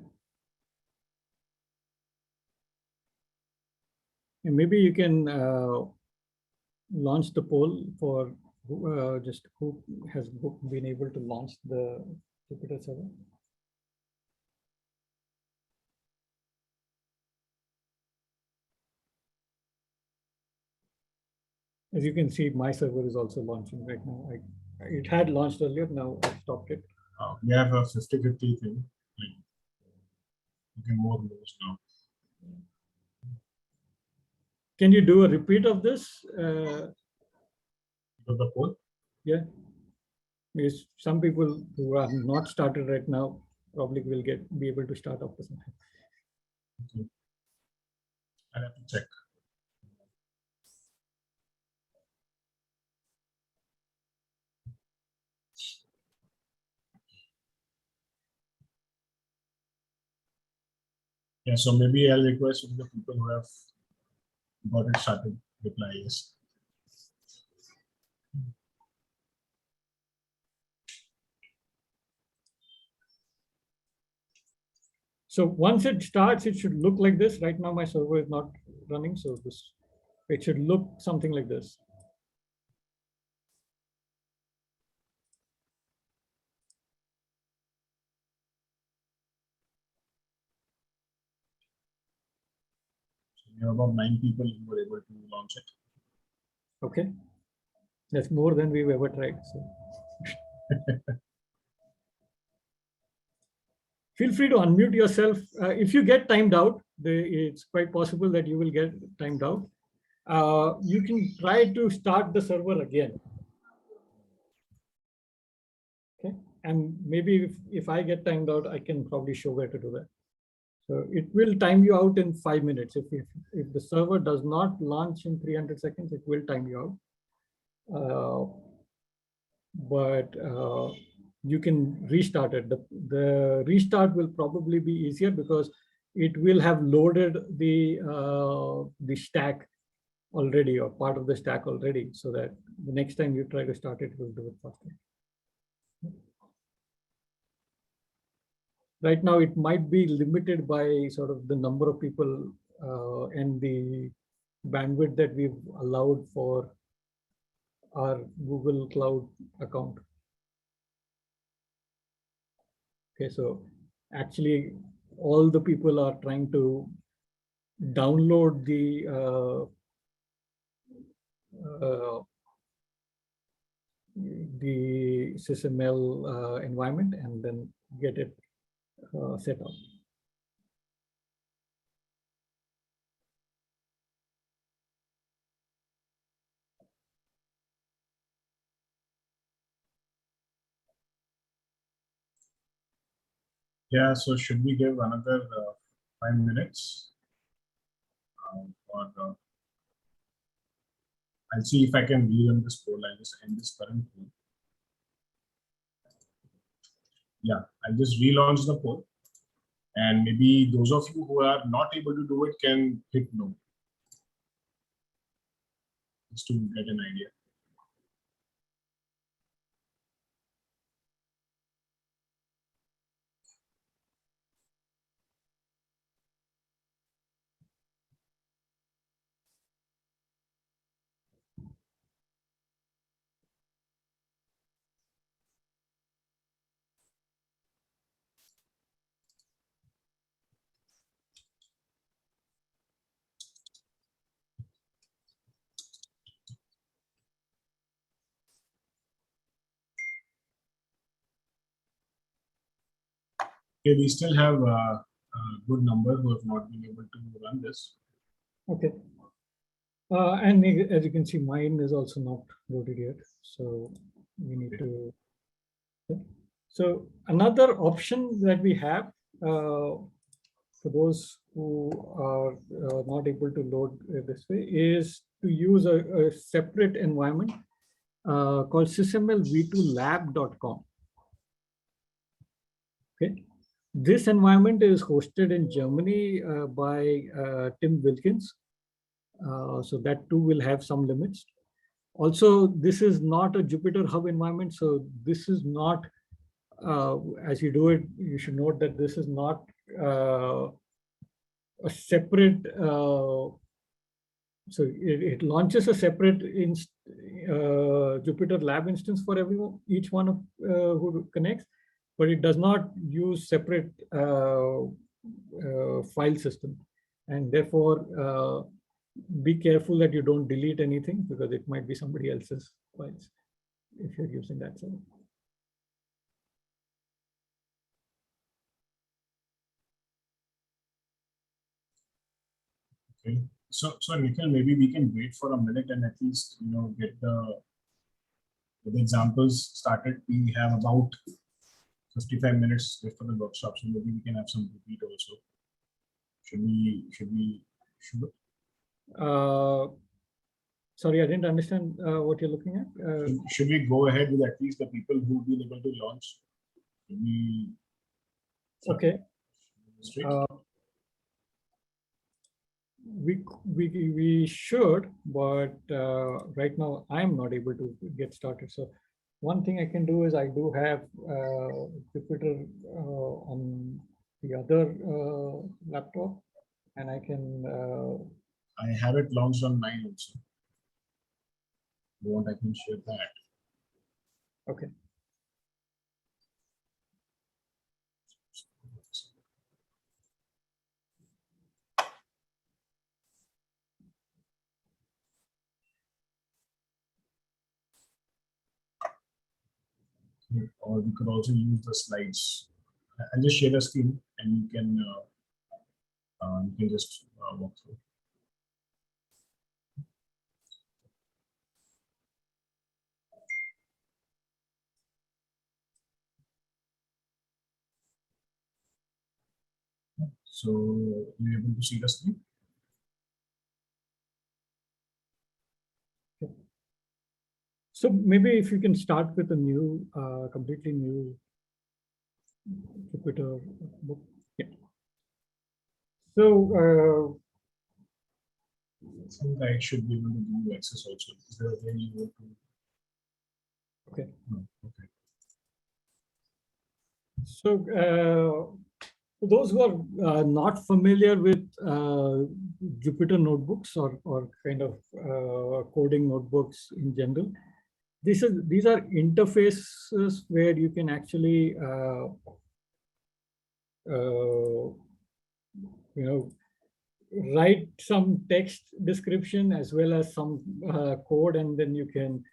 And maybe you can launch the poll for just who has been able to launch the Jupyter server. As you can see, my server is also launching right now. It had launched earlier, now I've stopped it. We have a 50-50 thing. Like, you can more moves now. Can you do a repeat of this? Of the poll? Yeah. Because some people who are not started right now probably will be able to start after some time. Okay. I'll have to check. Yeah, so maybe I'll request the people who have got it started reply yes. So once it starts, it should look like this. Right now, my server is not running, so it should look something like this. So we have about 9 people who were able to launch it. Okay, that's more than we've ever tried. So feel free to unmute yourself. If you get timed out, it's quite possible that you will get timed out. You can try to start the server again. Okay, and maybe if I get timed out, I can probably show where to do that. So it will time you out in 5 minutes. If the server does not launch in 300 seconds, it will time you out. But you can restart it. The restart will probably be easier because it will have loaded the stack already, or part of the stack already, so that the next time you try to start it, it will do it faster. Right now, it might be limited by sort of the number of people and the bandwidth that we've allowed for our Google Cloud account. Okay, so actually, all the people are trying to download the SysML environment and then get it set up. Yeah, so should we give another 5 minutes? I'll see if I can rerun this poll. I'll just end this current poll. Yeah, I'll just relaunch the poll. And maybe those of you who are not able to do it can hit no. Just to get an idea. Okay, we still have a good number who have not been able to run this. Okay. And as you can see, mine is also not loaded yet. So we need to. So another option that we have for those who are not able to load this way is to use a separate environment called SysML V2 lab.com. Okay. This environment is hosted in Germany by Tim Wilkins. So that too will have some limits. Also, this is not a Jupyter Hub environment. So this is not, as you do it, you should note that this is not a separate, so it launches a separate Jupyter Lab instance for everyone, each one of who connects, but it does not use separate file system. And therefore, be careful that you don't delete anything because it might be somebody else's files if you're using that server. Okay. So Nikhil, maybe we can wait for a minute and at least get the examples started. We have about 55 minutes left for the workshop, so maybe we can have some repeat also. Should we? Sorry, I didn't understand what you're looking at. Should we go ahead with at least the people who've been able to launch? Okay. we should, but right now I'm not able to get started. So one thing I can do is I do have Jupyter on the other laptop, and I can. I have it launched on mine also. If you want, I can share that. Okay. Or we could also use the slides. I'll just share the screen and you can just walk through. So you're able to see the screen? So maybe if you can start with a new, completely new Jupyter book. Yeah. So I think I should be able to give you access also. Is there a way you want to? okay. No. Okay. So for those who are not familiar with Jupyter notebooks or kind of coding notebooks in general, these are interfaces where you can actually write some text description as well as some code, and then you can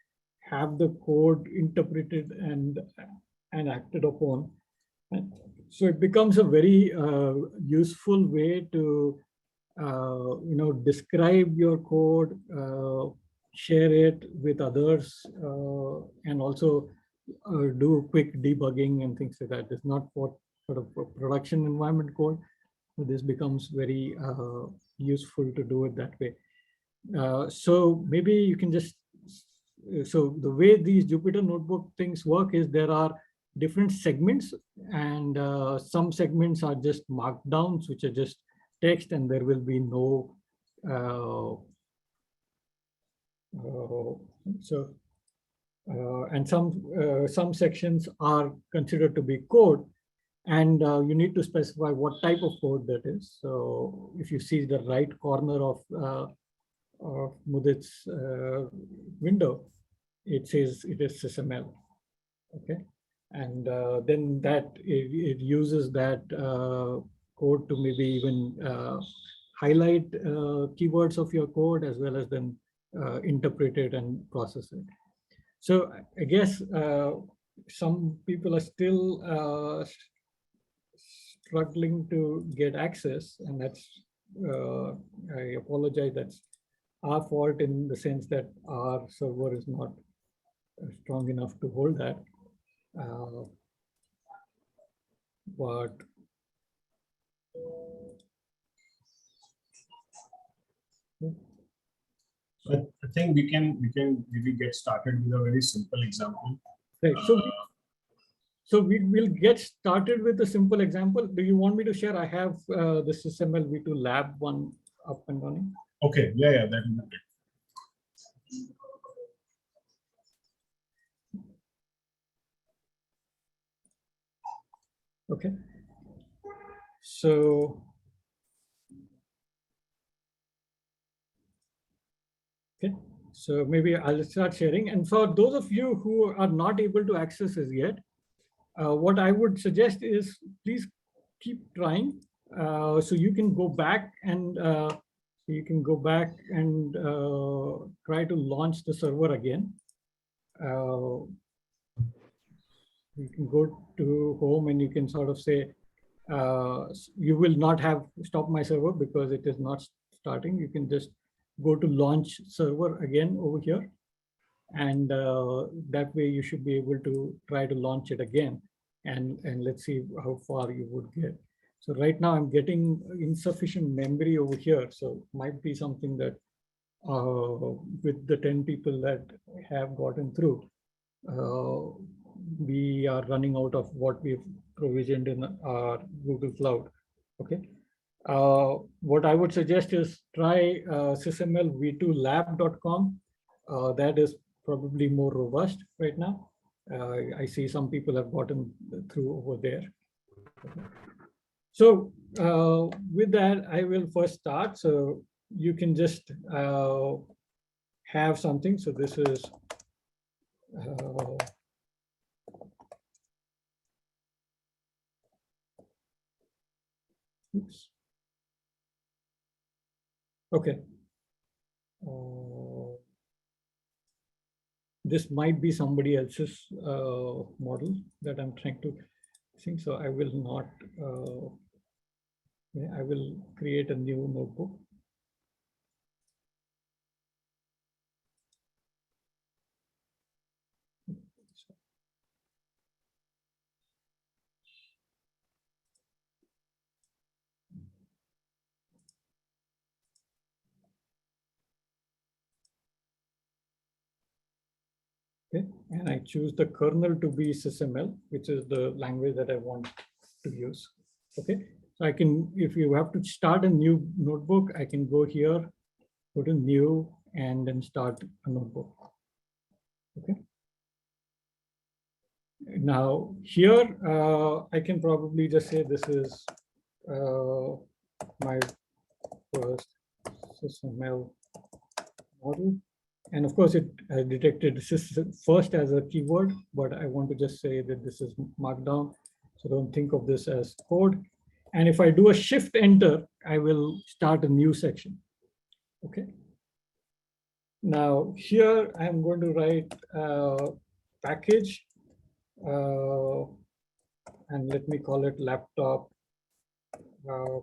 have the code interpreted and acted upon. So it becomes a very useful way to describe your code, share it with others, and also do quick debugging and things like that. It's not for sort of a production environment code, but this becomes very useful to do it that way. So maybe you can just, so the way these Jupyter notebook things work is there are different segments, and some segments are just markdowns, which are just text, and there will be no and some sections are considered to be code, and you need to specify what type of code that is. So if you see the right corner of Mudit's window, it says it is SysML. Okay, and then it uses that code to maybe even highlight keywords of your code, as well as then interpret it and process it. So I guess some people are still struggling to get access, and that's I apologize. That's our fault in the sense that our server is not strong enough to hold that. But So I think we can maybe get started with a very simple example. right, so we will get started with a simple example. Do you want me to share? I have the SysML V2 lab one up and running. Okay, yeah, that will be great. Okay, so okay, so maybe I'll start sharing. And for those of you who are not able to access this yet, what I would suggest is please keep trying. So you can go back and try to launch the server again. You can go to home and you can sort of say, you will not have stop my server because it is not starting. You can just go to launch server again over here. And that way you should be able to try to launch it again. And let's see how far you would get. So right now I'm getting insufficient memory over here. So might be something that with the 10 people that have gotten through, we are running out of what we've provisioned in our Google Cloud. Okay. What I would suggest is try SysML V2 lab.com. That is probably more robust right now. I see some people have gotten through over there. So with that, I will first start. So you can just have something. So this is oops. Okay. This might be somebody else's model that I'm trying to think. So I will not, I will create a new notebook. Okay, and I choose the kernel to be SysML, which is the language that I want to use. Okay, so I can, if you have to start a new notebook, I can go here, go to new, and then start a notebook. Okay. Now here, I can probably just say this is my first SysML model. And of course, it detected first as a keyword, but I want to just say that this is markdown. So don't think of this as code. And if I do a shift enter, I will start a new section. Okay. Now here I'm going to write package, and let me call it laptop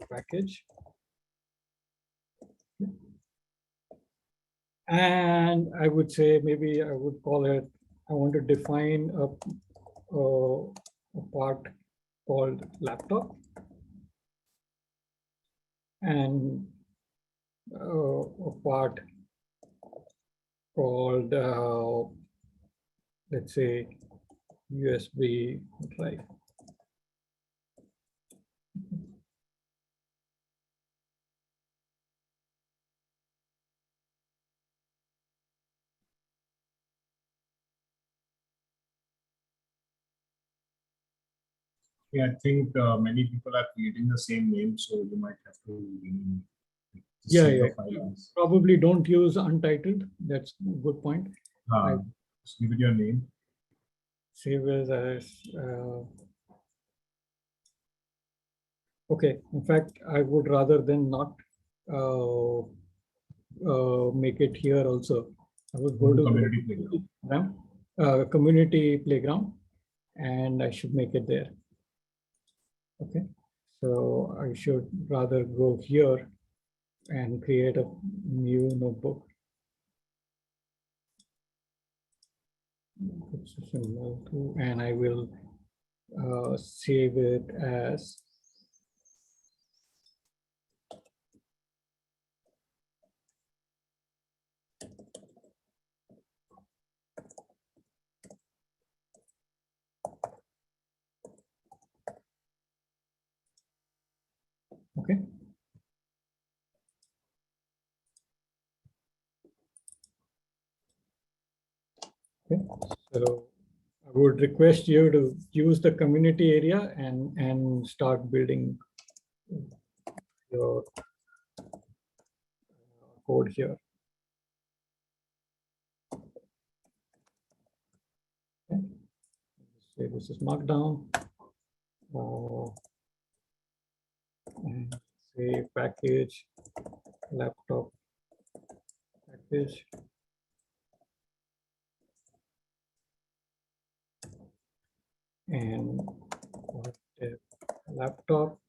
package. And I would say maybe I would call it, I want to define a part called laptop, and a part called, let's say, USB drive. Yeah, I think many people are creating the same name, so you might have to Yeah. Probably don't use untitled. That's a good point. Just give it your name. Save as okay. In fact, I would rather than not make it here also. I would go to community playground. Community playground, and I should make it there. Okay, so I should rather go here and create a new notebook. And I will save it as okay. Okay, so I would request you to use the community area and start building your code here. Okay. Say this is markdown. And say package laptop package. And laptop.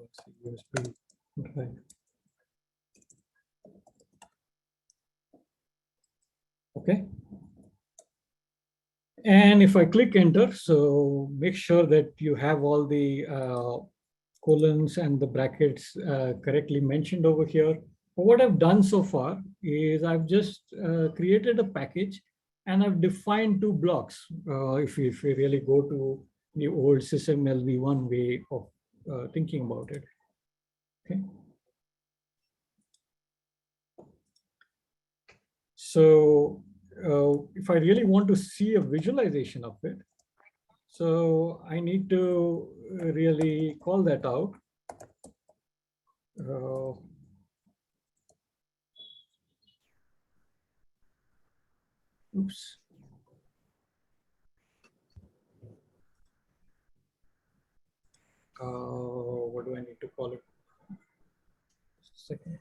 Let's see, USB drive. Okay. And if I click enter, so make sure that you have all the colons and the brackets correctly mentioned over here. what I've done so far is I've just created a package and I've defined two blocks. If we really go to the old SysML V1 way of thinking about it. Okay. So if I really want to see a visualization of it, so I need to really call that out. Oops. What do I need to call it? Just a second.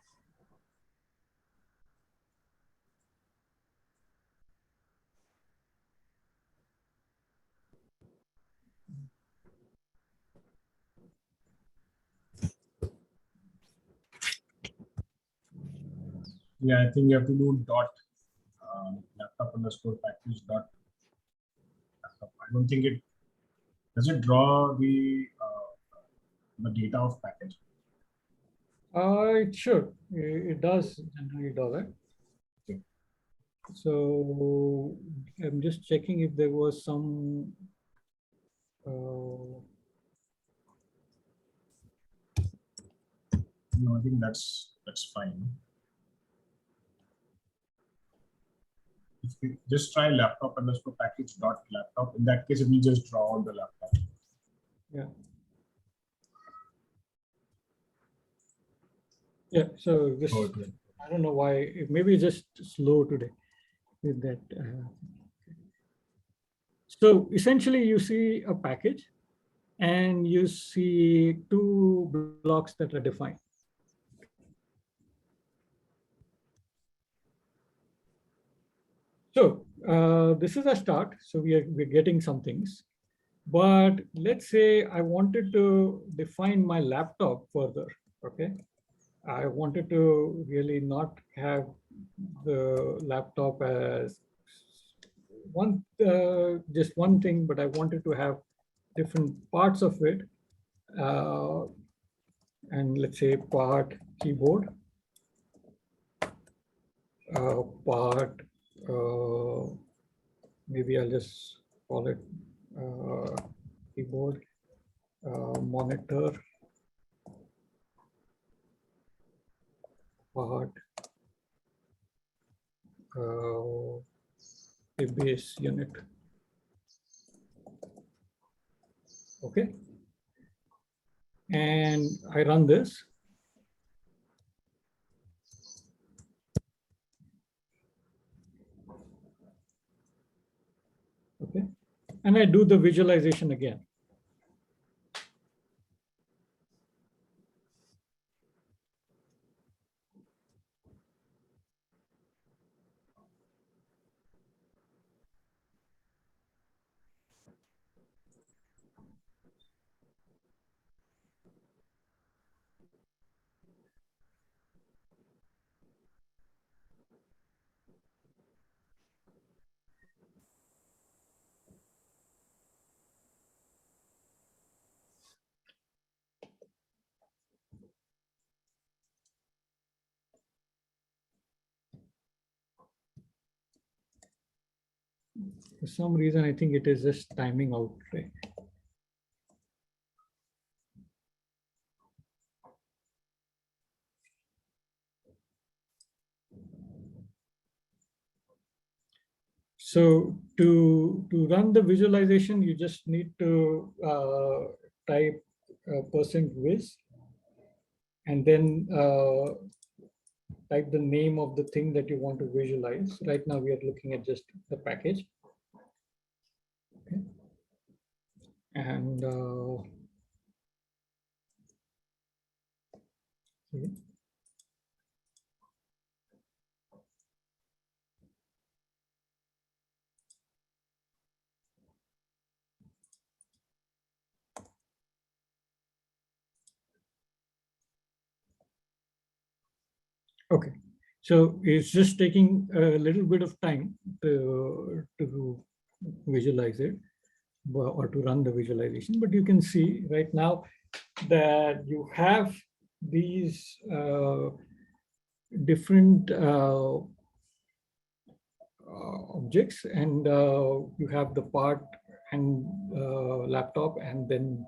Yeah, I think you have to do dot laptop underscore package dot laptop. I don't think it does it draw the data of package. It should. It does generally do that. Okay. So I'm just checking if there was some. No, I think that's fine. If you just try laptop underscore package dot laptop, in that case, it will just draw on the laptop. Yeah. Yeah. So this, I don't know why. Maybe it's just slow today with that. So essentially, you see a package, and you see two blocks that are defined. So this is a start. So we're getting some things. But let's say I wanted to define my laptop further, okay? I wanted to really not have the laptop as one, just one thing, but I wanted to have different parts of it. And let's say part keyboard, part, maybe I'll just call it keyboard, monitor, part, a base unit. Okay. And I run this. Okay. And I do the visualization again. For some reason, I think it is just timing out, right? So to run the visualization, you just need to type %viz and then type the name of the thing that you want to visualize. Right now, we are looking at just the package. Okay. And okay. Okay, so it's just taking a little bit of time to visualize it or to run the visualization, but you can see right now that you have these different objects, and you have the part and laptop, and then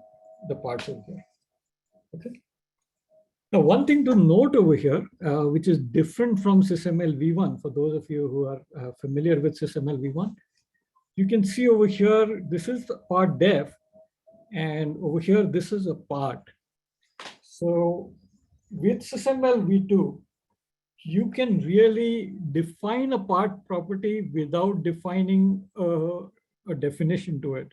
the parts over here. Okay. Now, one thing to note over here, which is different from SysML V1, for those of you who are familiar with SysML V1, you can see over here, this is the part def, and over here, this is a part. So with SysML V2, you can really define a part property without defining a definition to it.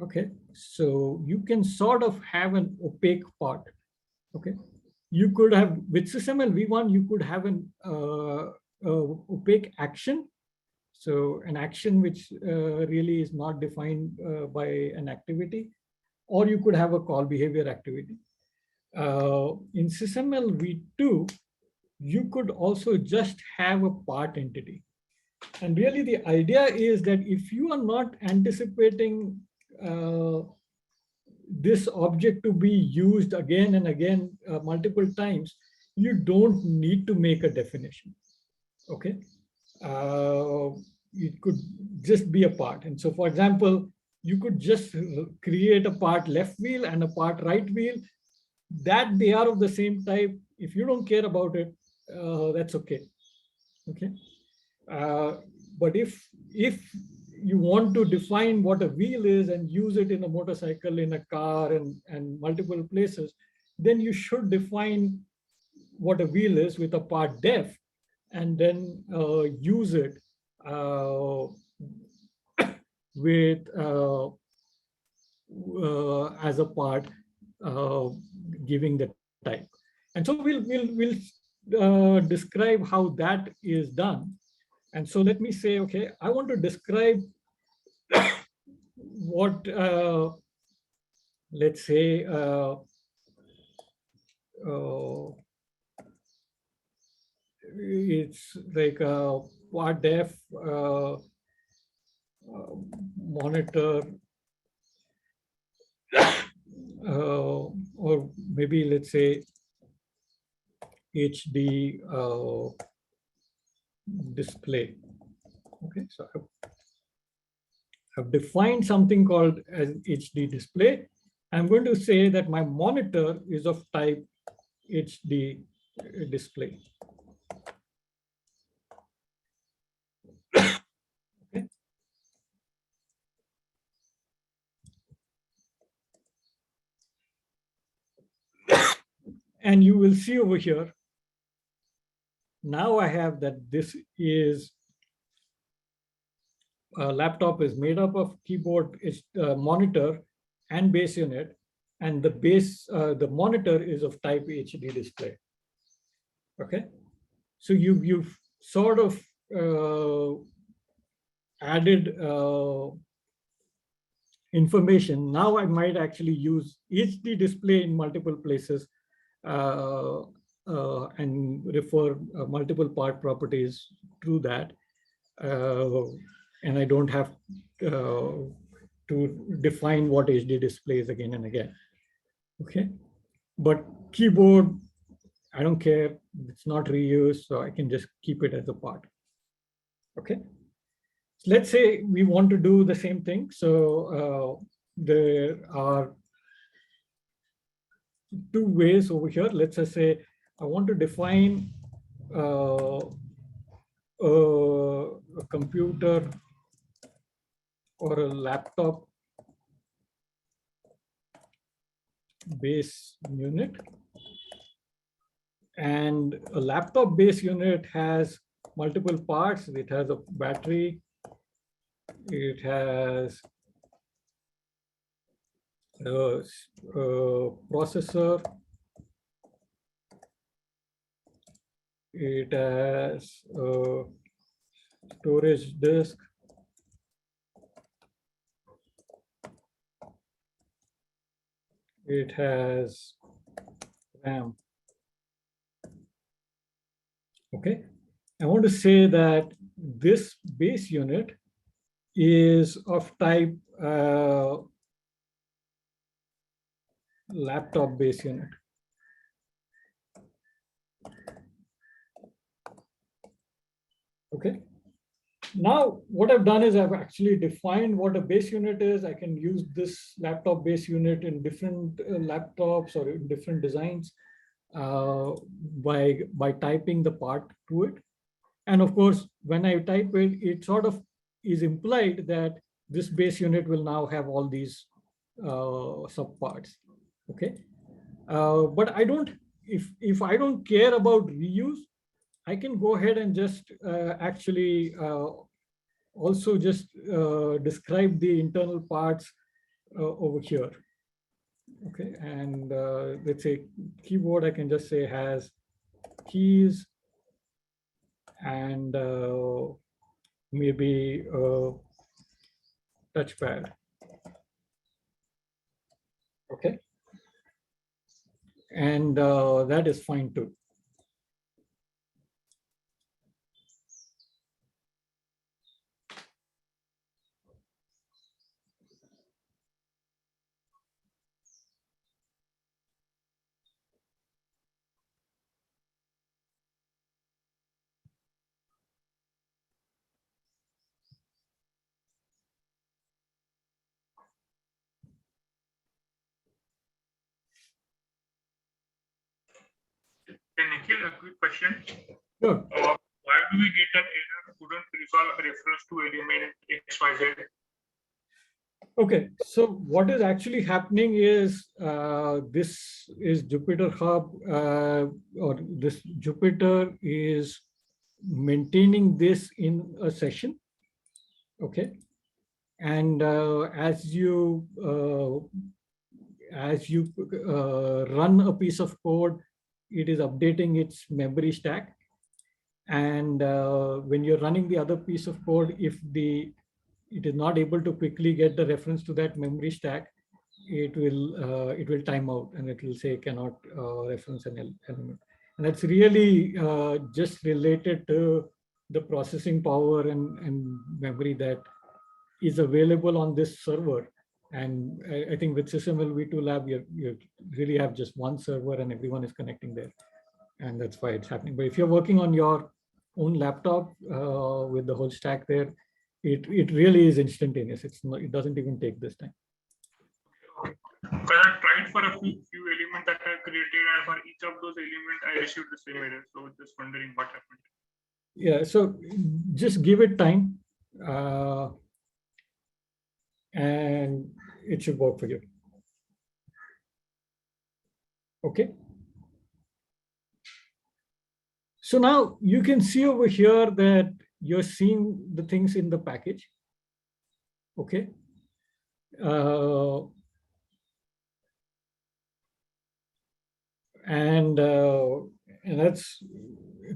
Okay, so you can sort of have an opaque part. Okay, you could have, with SysML V1, you could have an opaque action. So an action which really is not defined by an activity, or you could have a call behavior activity. In SysML V2, you could also just have a part entity. And really the idea is that if you are not anticipating this object to be used again and again multiple times, you don't need to make a definition. Okay. It could just be a part. And so, for example, you could just create a part left wheel and a part right wheel, that they are of the same type. If you don't care about it, that's okay. Okay. But if you want to define what a wheel is and use it in a motorcycle, in a car, and multiple places, then you should define what a wheel is with a part def, and then use it with as a part, giving the type. And so we'll describe how that is done. And so let me say, okay, I want to describe what, let's say, it's like a part def monitor, or maybe let's say HD display. Okay, so I've defined something called as HD display. I'm going to say that my monitor is of type HD display. Okay. And you will see over here, now I have that this is a laptop is made up of keyboard, is monitor and base unit, and the base, the monitor is of type HD display. Okay, so you've sort of added information. Now I might actually use HD display in multiple places and refer multiple part properties through that. And I don't have to define what HD display is again and again. Okay, but keyboard, I don't care. It's not reused, so I can just keep it as a part. Okay. So let's say we want to do the same thing. So there are two ways over here. Let's just say I want to define a computer or a laptop base unit. And a laptop base unit has multiple parts. It has a battery. It has a processor. It has a storage disk. It has RAM. Okay, I want to say that this base unit is of type laptop base unit. Okay. Now, what I've done is I've actually defined what a base unit is. I can use this laptop base unit in different laptops or in different designs by typing the part to it. And of course, when I type it, it sort of is implied that this base unit will now have all these subparts. Okay. But I don't, if I don't care about reuse, I can go ahead and just actually also just describe the internal parts over here. Okay, and let's say keyboard, I can just say has keys and maybe touchpad. Okay, and that is fine too. Hey, Nikhil, a quick question. Sure. Why do we get an error couldn't resolve a reference to element XYZ? Okay, so what is actually happening is this is Jupyter Hub, or this Jupyter is maintaining this in a session. Okay, and as you run a piece of code, it is updating its memory stack. And when you're running the other piece of code, if it is not able to quickly get the reference to that memory stack, it will time out and it will say cannot reference an element. And that's really just related to the processing power and memory that is available on this server. And I think with SysML V2 Lab, you really have just one server and everyone is connecting there. And that's why it's happening. But if you're working on your own laptop with the whole stack there, it really is instantaneous. It doesn't even take this time. Because I tried for a few elements that I created, and for each of those elements, I received the same error. So just wondering what happened. Yeah, so just give it time and it should work for you. Okay. So now you can see over here that you're seeing the things in the package. Okay. And that's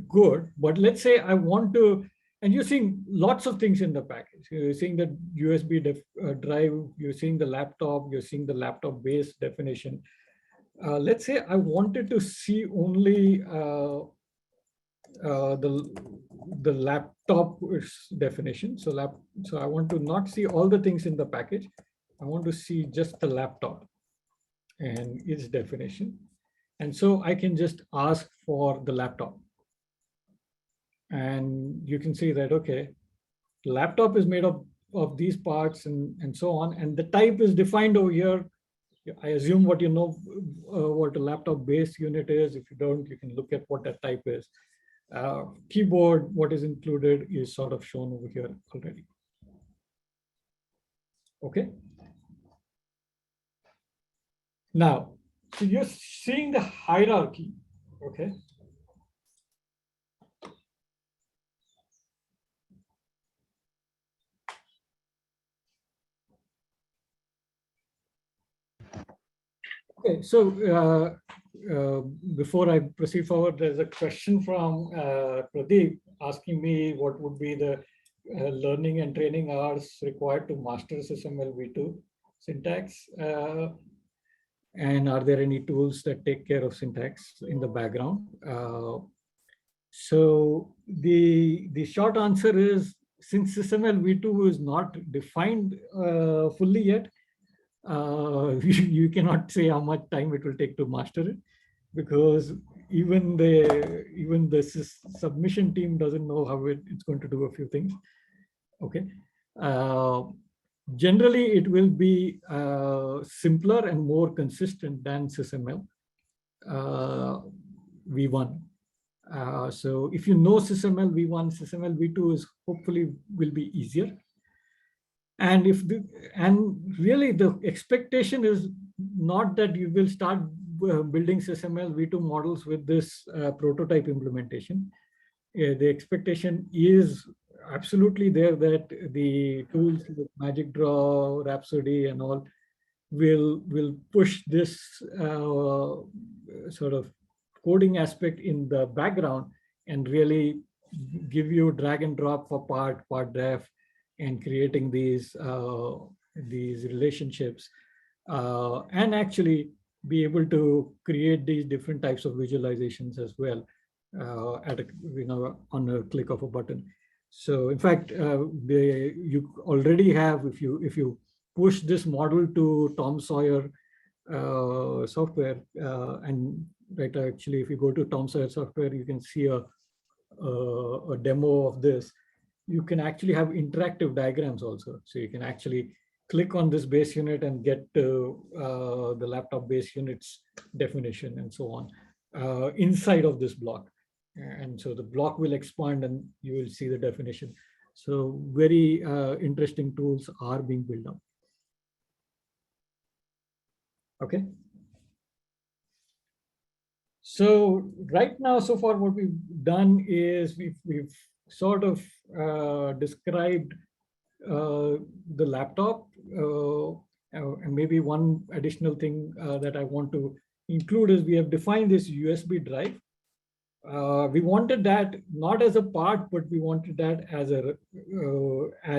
good. But let's say I want to, and you're seeing lots of things in the package. You're seeing the USB drive, you're seeing the laptop, you're seeing the laptop base definition. Let's say I wanted to see only the laptop definition. So I want to not see all the things in the package. I want to see just the laptop and its definition. And so I can just ask for the laptop. And you can see that, okay, the laptop is made of these parts and so on. And the type is defined over here. I assume what you know what a laptop base unit is. If you don't, you can look at what that type is. Keyboard, what is included is sort of shown over here already. Okay. Now, so you're seeing the hierarchy. Okay. Okay, so before I proceed forward, there's a question from Pradeep asking me what would be the learning and training hours required to master SysML V2 syntax. And are there any tools that take care of syntax in the background? So the short answer is, since SysML V2 is not defined fully yet, you cannot say how much time it will take to master it, because even the submission team doesn't know how it's going to do a few things. Okay. Generally, it will be simpler and more consistent than SysML V1. So if you know SysML V1, SysML V2 is hopefully will be easier. And really the expectation is not that you will start building SysML V2 models with this prototype implementation. The expectation is absolutely there that the tools like Magic Draw, Rhapsody, and all will push this sort of coding aspect in the background and really give you drag and drop for part def and creating these relationships and actually be able to create these different types of visualizations as well on a click of a button. So in fact, you already have, if you push this model to Tom Sawyer software, and right, actually, if you go to Tom Sawyer software, you can see a demo of this. You can actually have interactive diagrams also. So you can actually click on this base unit and get the laptop base unit's definition and so on inside of this block. And so the block will expand and you will see the definition. So very interesting tools are being built up. Okay. So right now, so far, what we've done is we've sort of described the laptop. And maybe one additional thing that I want to include is we have defined this USB drive. We wanted that not as a part, but we wanted that as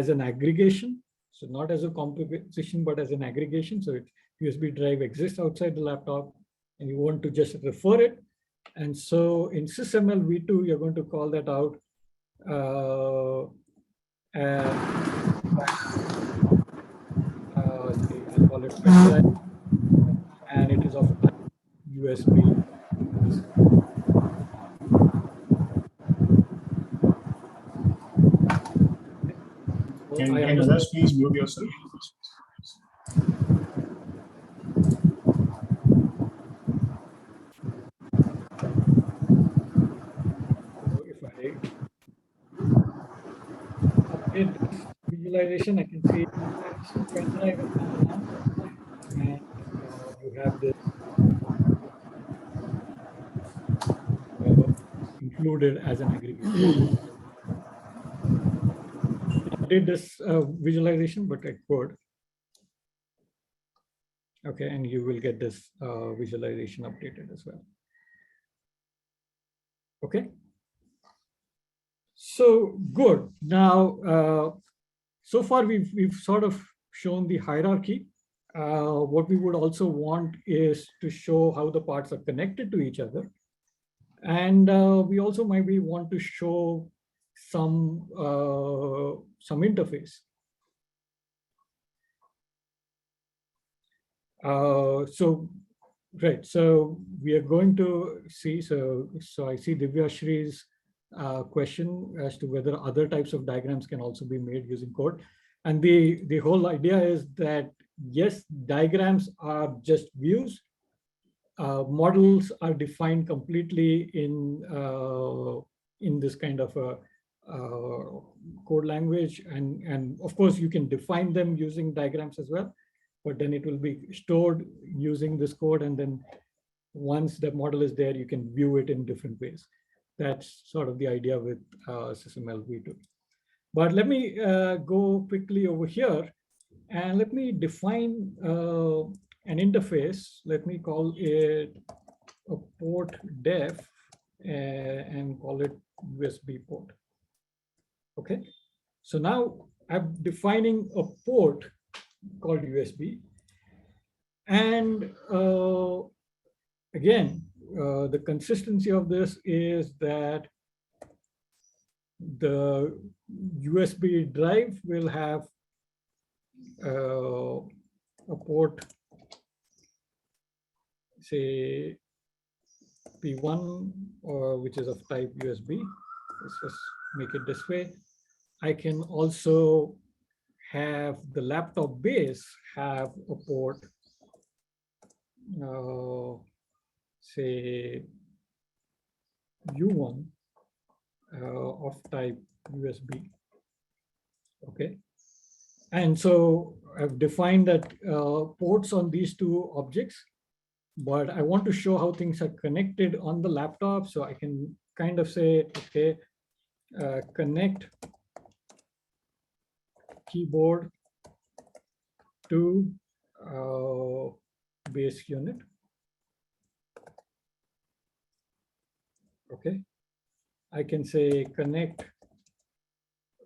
an aggregation. So not as a composition, but as an aggregation. So USB drive exists outside the laptop, and you want to just refer it. And so in SysML V2, you're going to call that out I'll call it pen drive, and it is of USB. Can you just please mute yourself? If I update this visualization, I can see pen drive is now, and you have this included as an aggregate. I did this visualization, but I could. Okay, and you will get this visualization updated as well. Okay. So good. Now, so far we've sort of shown the hierarchy. What we would also want is to show how the parts are connected to each other. And we also maybe want to show some interface. Right, so we are going to see, so I see Divyashree's question as to whether other types of diagrams can also be made using code. And the whole idea is that, yes, diagrams are just views. Models are defined completely in this kind of a code language. And of course, you can define them using diagrams as well, but then it will be stored using this code. And then once the model is there, you can view it in different ways. That's sort of the idea with SysML V2. But let me go quickly over here and let me define an interface. Let me call it a port def and call it USB port. Okay, so now I'm defining a port called USB. And again, the consistency of this is that the USB drive will have a port, say P1, which is of type USB. Let's just make it this way. I can also have the laptop base have a port, say U1 of type USB. Okay. And so I've defined that ports on these two objects, but I want to show how things are connected on the laptop. So I can kind of say, okay, connect keyboard to base unit. Okay. I can say connect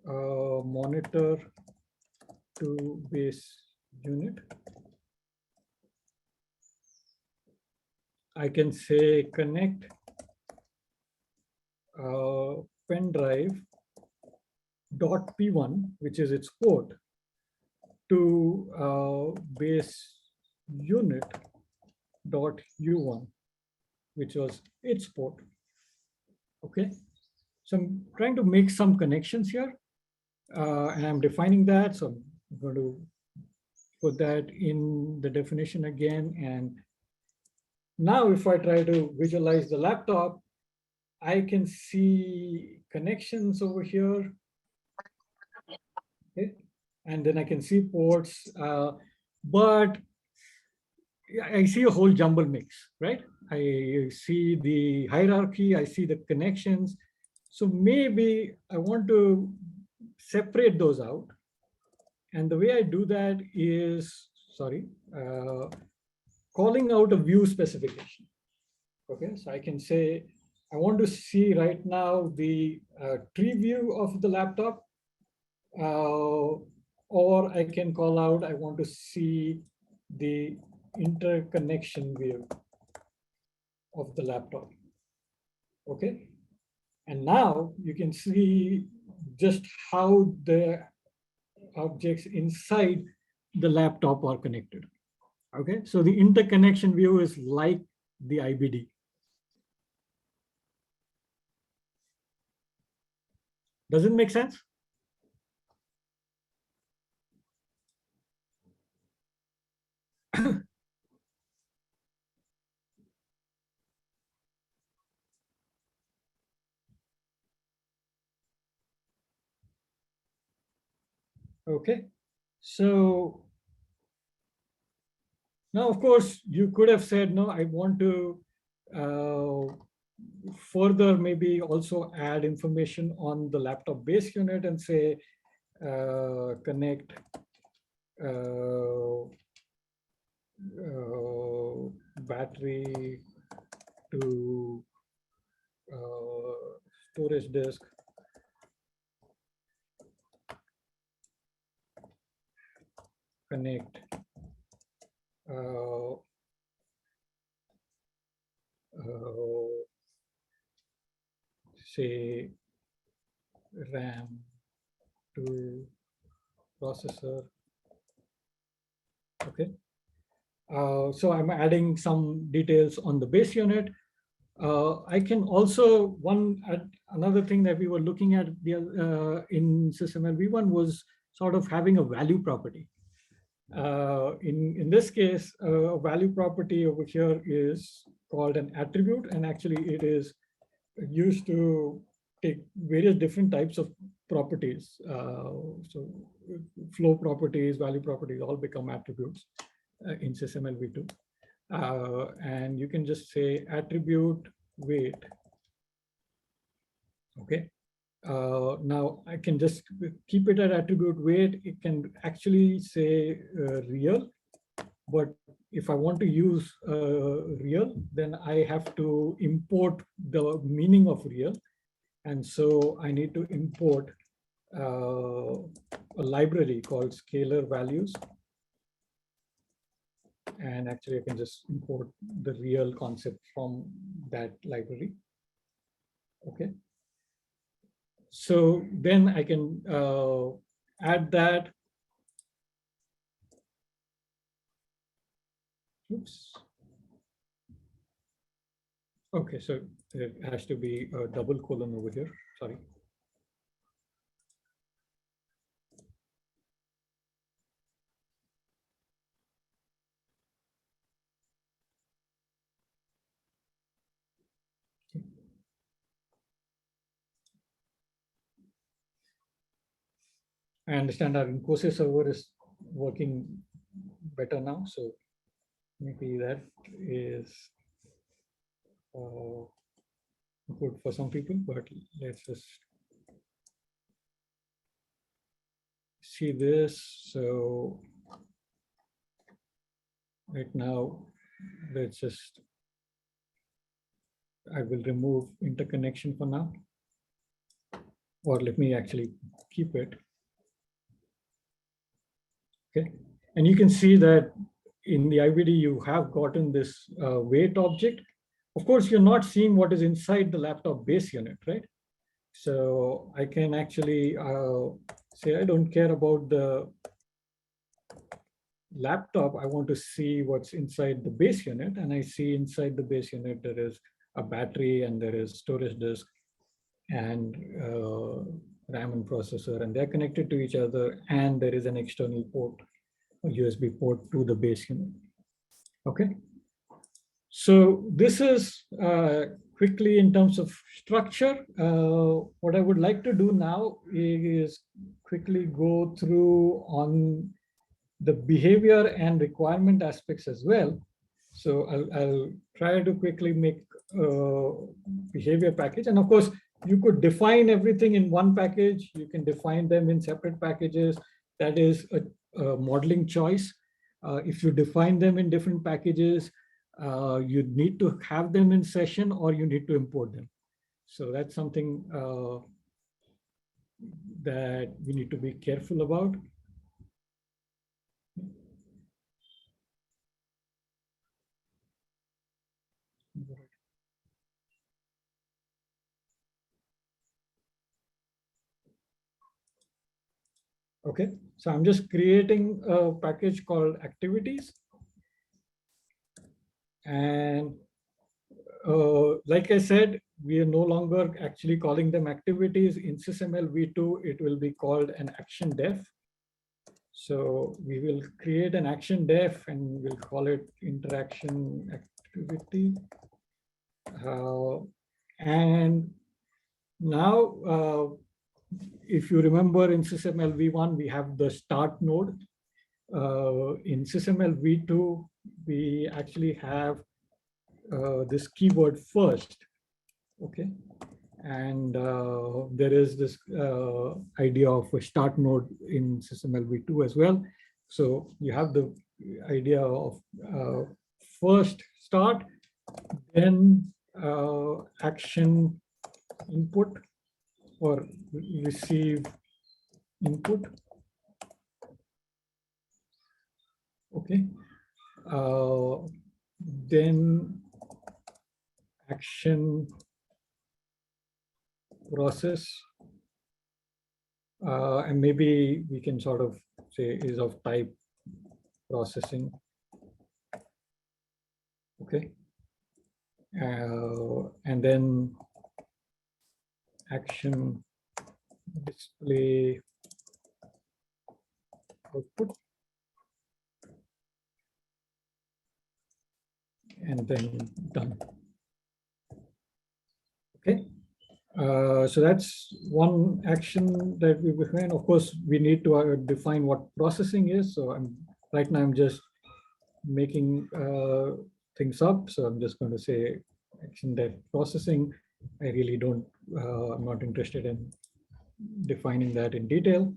monitor to base unit. I can say connect pen drive dot P1, which is its port, to base unit dot U1, which was its port. Okay, so I'm trying to make some connections here, and I'm defining that. So I'm going to put that in the definition again. And now if I try to visualize the laptop, I can see connections over here. Okay, and then I can see ports, but I see a whole jumble mix, right? I see the hierarchy, I see the connections. So maybe I want to separate those out. And the way I do that is, calling out a view specification. Okay, so I can say, I want to see right now the tree view of the laptop, or I can call out, I want to see the interconnection view of the laptop. Okay, and now you can see just how the objects inside the laptop are connected. Okay, so the interconnection view is like the IBD. Does it make sense? Okay, so now, of course, you could have said, no, I want to further maybe also add information on the laptop base unit and say, connect battery to storage disk. Connect say RAM to processor. Okay, so I'm adding some details on the base unit. I can also another thing that we were looking at in SysML V1 was sort of having a value property. In this case, a value property over here is called an attribute, and actually it is used to take various different types of properties. So flow properties, value properties all become attributes in SysML V2. And you can just say attribute weight. Okay. Now I can just keep it at attribute weight. It can actually say real, but if I want to use real, then I have to import the meaning of real. And so I need to import a library called scalar values. And actually I can just import the real concept from that library. Okay. So then I can add that. Oops. Okay, so it has to be a double colon over here. Sorry. I understand our Infosys server is working better now, so maybe that is good for some people, but let's just see this. So right now, let's just, I will remove interconnection for now, or let me actually keep it. Okay, and you can see that in the IVD, you have gotten this weight object. Of course, you're not seeing what is inside the laptop base unit, right? So I can actually say, I don't care about the laptop. I want to see what's inside the base unit. And I see inside the base unit, there is a battery and there is storage disk and RAM and processor, and they're connected to each other. And there is an external port, a USB port to the base unit. Okay. So this is quickly in terms of structure. What I would like to do now is quickly go through on the behavior and requirement aspects as well. So I'll try to quickly make a behavior package. And of course, you could define everything in one package. You can define them in separate packages. That is a modeling choice. If you define them in different packages, you need to have them in session or you need to import them. So that's something that we need to be careful about. Okay, so I'm just creating a package called activities. And like I said, we are no longer actually calling them activities. In SysML V2, it will be called an action def. So we will create an action def and we'll call it interaction activity. And now, if you remember in SysML V1, we have the start node. In SysML V2, we actually have this keyword first, okay? And there is this idea of a start node in SysML V2 as well. So you have the idea of first start, then action input or receive input. Okay. Then action process. And maybe we can sort of say is of type processing. Okay. And then action display output. And then done. Okay. So that's one action that we define. Of course, we need to define what processing is. So right now I'm just making things up. So I'm just going to say action def processing. I really don't, I'm not interested in defining that in detail.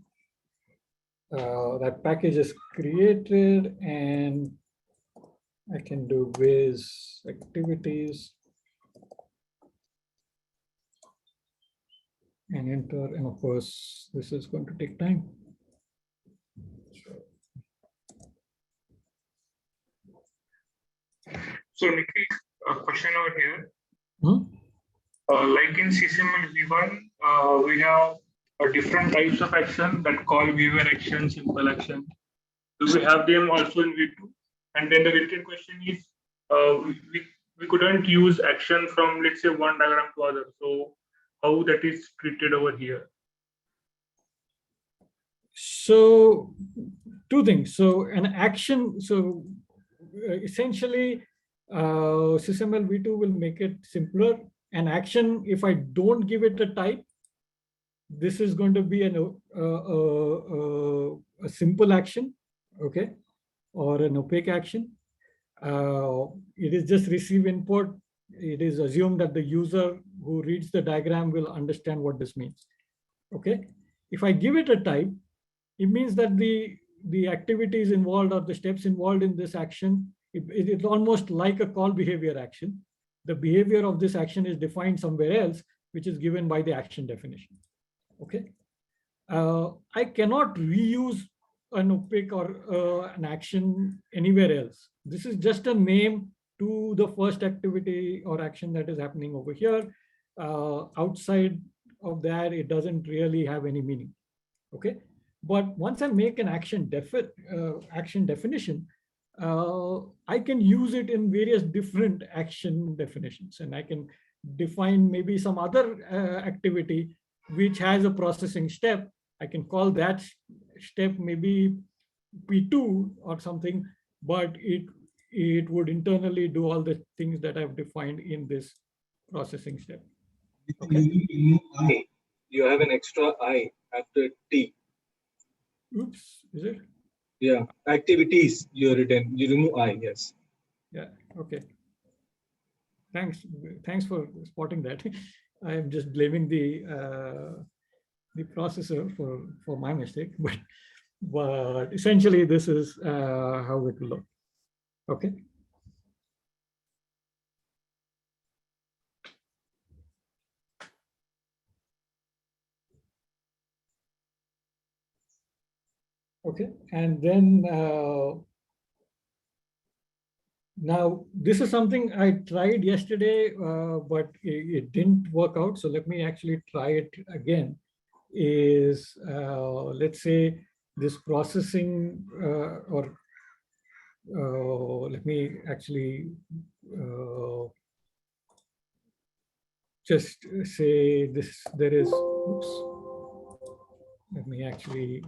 That package is created and I can do with activities and enter. And of course, this is going to take time. So Nikhil, a question over here. Hmm? Like in SysML V1, we have different types of action that call behavior action, simple action. Do we have them also in V2? And then the related question is, we couldn't use action from, let's say, one diagram to other. So how that is treated over here? So two things. So an action, so essentially SysML V2 will make it simpler. An action, if I don't give it a type, this is going to be a simple action, okay, or an opaque action. It is just receive input. It is assumed that the user who reads the diagram will understand what this means. Okay. If I give it a type, it means that the activities involved or the steps involved in this action, it's almost like a call behavior action. The behavior of this action is defined somewhere else, which is given by the action definition. Okay. I cannot reuse an opaque or an action anywhere else. This is just a name to the first activity or action that is happening over here. Outside of that, it doesn't really have any meaning. Okay. But once I make an action definition, I can use it in various different action definitions, and I can define maybe some other activity which has a processing step. I can call that step maybe P2 or something, but it would internally do all the things that I've defined in this processing step. Okay. You have an extra I after T. Oops, is it? Yeah, activities you written, you remove I, yes. Yeah, okay. Thanks for spotting that. I am just blaming the processor for my mistake, but essentially this is how it will look. Okay. Okay, and then now this is something I tried yesterday, but it didn't work out. So let me actually try it again. Is let's say this processing let me actually just say this, there is, oops, let me actually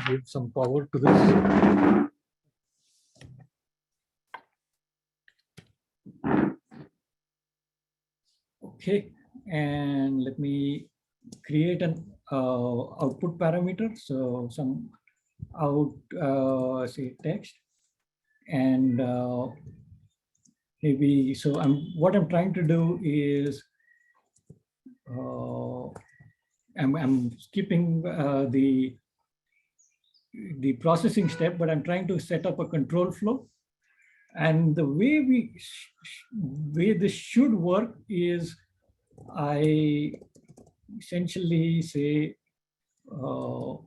give some power to this. Okay, and let me create an output parameter. So some out, say text, and maybe, so what I'm trying to do is I'm skipping the processing step, but I'm trying to set up a control flow. And the way this should work is I essentially say input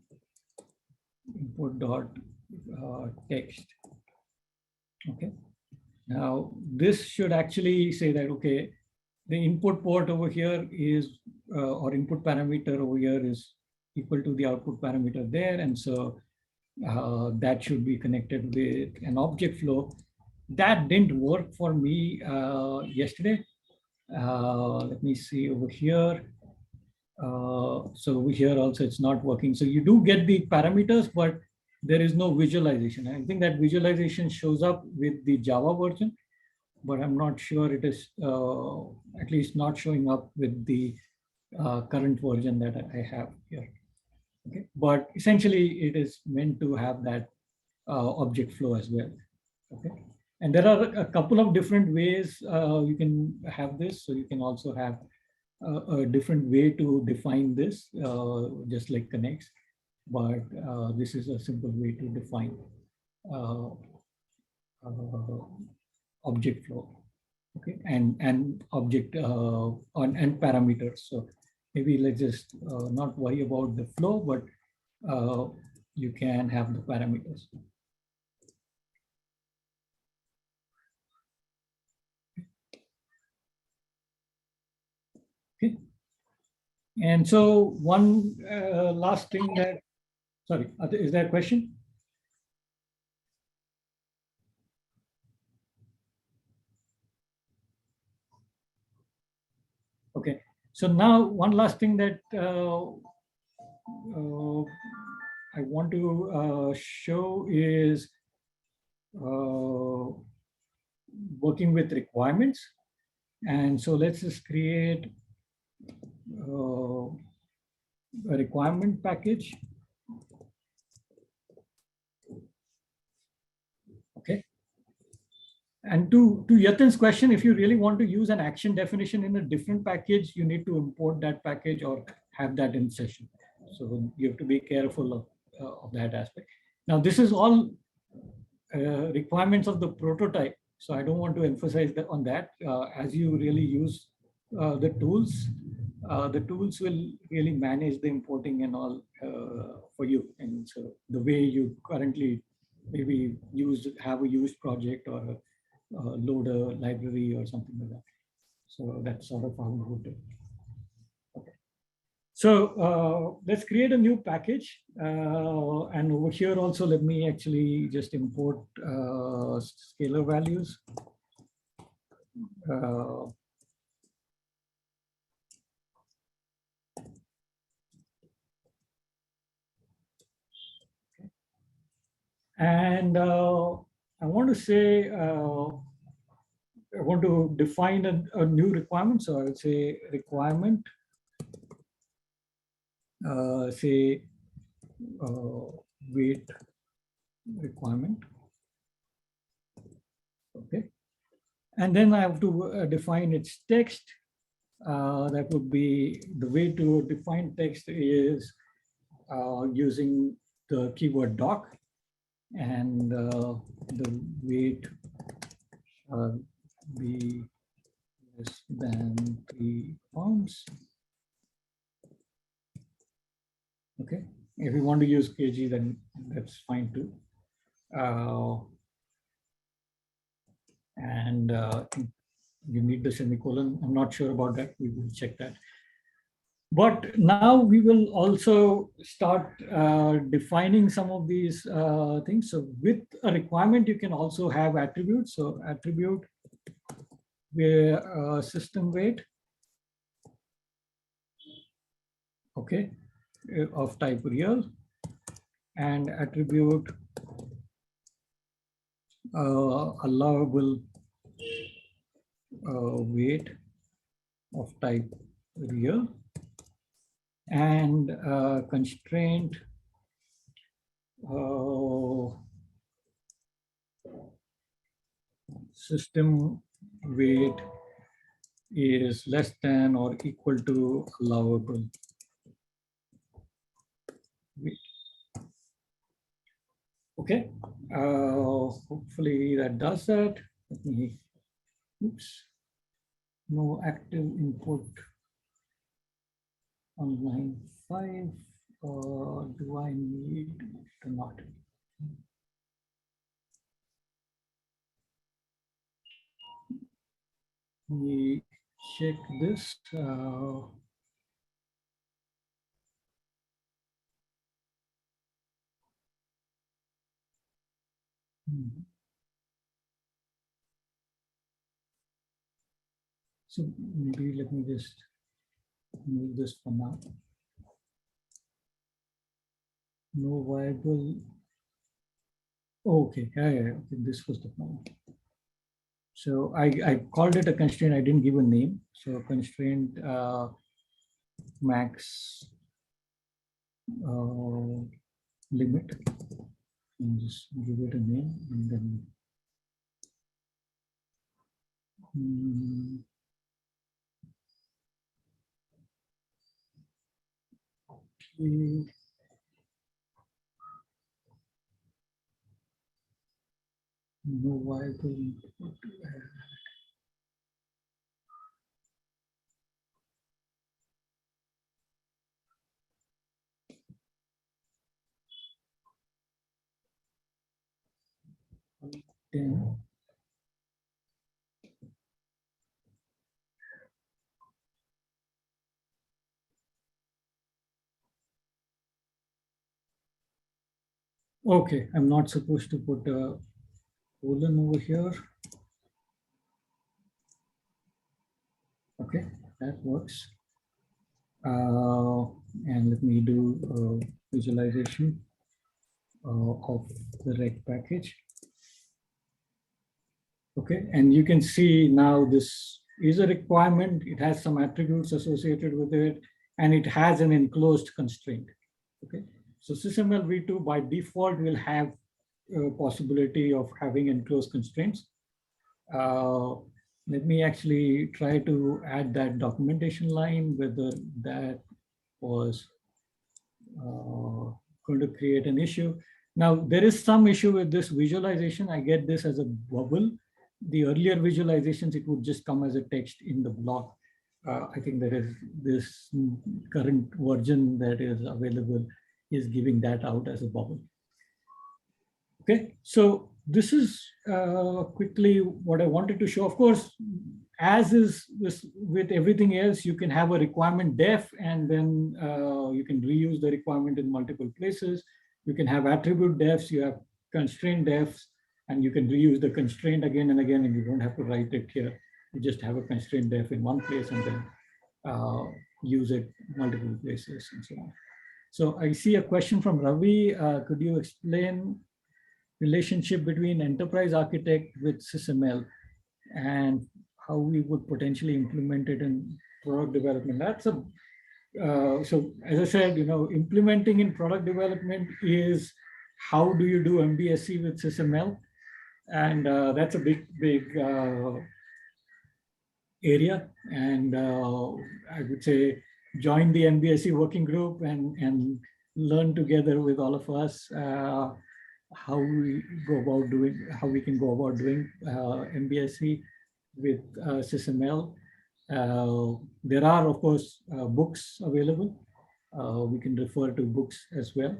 dot text. Okay. Now this should actually say that, okay, the input port over here is or input parameter over here is equal to the output parameter there, and so that should be connected with an object flow. That didn't work for me yesterday. Let me see over here. So over here also it's not working. So you do get the parameters, but there is no visualization. I think that visualization shows up with the Java version, but I'm not sure it is at least not showing up with the current version that I have here. Okay, but essentially it is meant to have that object flow as well. Okay, and there are a couple of different ways you can have this. So you can also have a different way to define this, just like connects, but this is a simple way to define object flow. Okay, and object and parameters. So maybe let's just not worry about the flow, but you can have the parameters. Okay. And so one last thing that, sorry, is there a question? So now one last thing that I want to show is working with requirements. And so let's just create a requirement package. Okay. And to Yatin's question, if you really want to use an action definition in a different package, you need to import that package or have that in session. So you have to be careful of that aspect. Now, this is all requirements of the prototype. So I don't want to emphasize that on that. As you really use the tools will really manage the importing and all for you. And so the way you currently maybe have a used project or load a library or something like that. So that's sort of how we would do it. Okay. So let's create a new package. And over here also, let me actually just import scalar values. And I want to say, I want to define a new requirement. So I would say requirement, say weight requirement. Okay. And then I have to define its text. That would be the way to define text is using the keyword doc, and the weight shall be less than 3 pounds. Okay, if you want to use kg, then that's fine too. And you need the semicolon. I'm not sure about that. We will check that. But now we will also start defining some of these things. So with a requirement, you can also have attributes. So attribute where system weight, okay, of type real, and attribute allowable weight of type real, and constraint system weight is less than or equal to allowable weight. Okay, hopefully that does that. Let me, oops, no active input on line 5, or do I need to not? We check this. So maybe let me just move this for now. No viable. Oh, okay, yeah, okay, this was the problem. So I called it a constraint. I didn't give a name. So constraint max limit, and just give it a name, and then okay. No viable input. Okay, I'm not supposed to put a colon over here. Okay, that works. And let me do visualization of the rec package. Okay, and you can see now this is a requirement. It has some attributes associated with it, and it has an enclosed constraint. Okay, so SysML V2 by default will have a possibility of having enclosed constraints. Let me actually try to add that documentation line, whether that was going to create an issue. Now, there is some issue with this visualization. I get this as a bubble. The earlier visualizations, it would just come as a text in the block. I think there is this current version that is available is giving that out as a bubble. Okay, so this is quickly what I wanted to show. Of course, as is this, with everything else, you can have a requirement def, and then you can reuse the requirement in multiple places. You can have attribute defs, you have constraint defs, and you can reuse the constraint again and again, and you don't have to write it here. You just have a constraint def in one place and then use it multiple places and so on. So I see a question from Ravi. Could you explain relationship between enterprise architect with SysML and how we would potentially implement it in product development? That's a so as I said, implementing in product development is how do you do MBSE with SysML, and that's a big area. And I would say join the MBSE working group and learn together with all of us how we can go about doing MBSE with SysML. There are, of course, books available. We can refer to books as well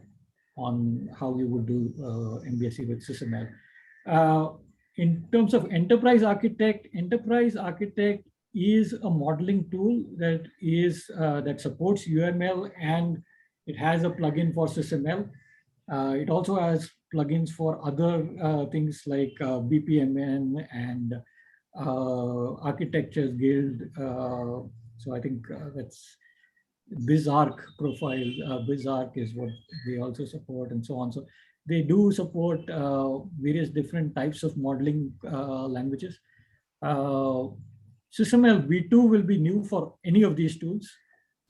on how we would do MBSE with SysML. In terms of enterprise architect is a modeling tool that supports UML, and it has a plugin for SysML. It also has plugins for other things like BPMN and Architectures Guild. So I think that's BizArc profile. BizArc is what they also support, and so on. So they do support various different types of modeling languages. SysML V2 will be new for any of these tools,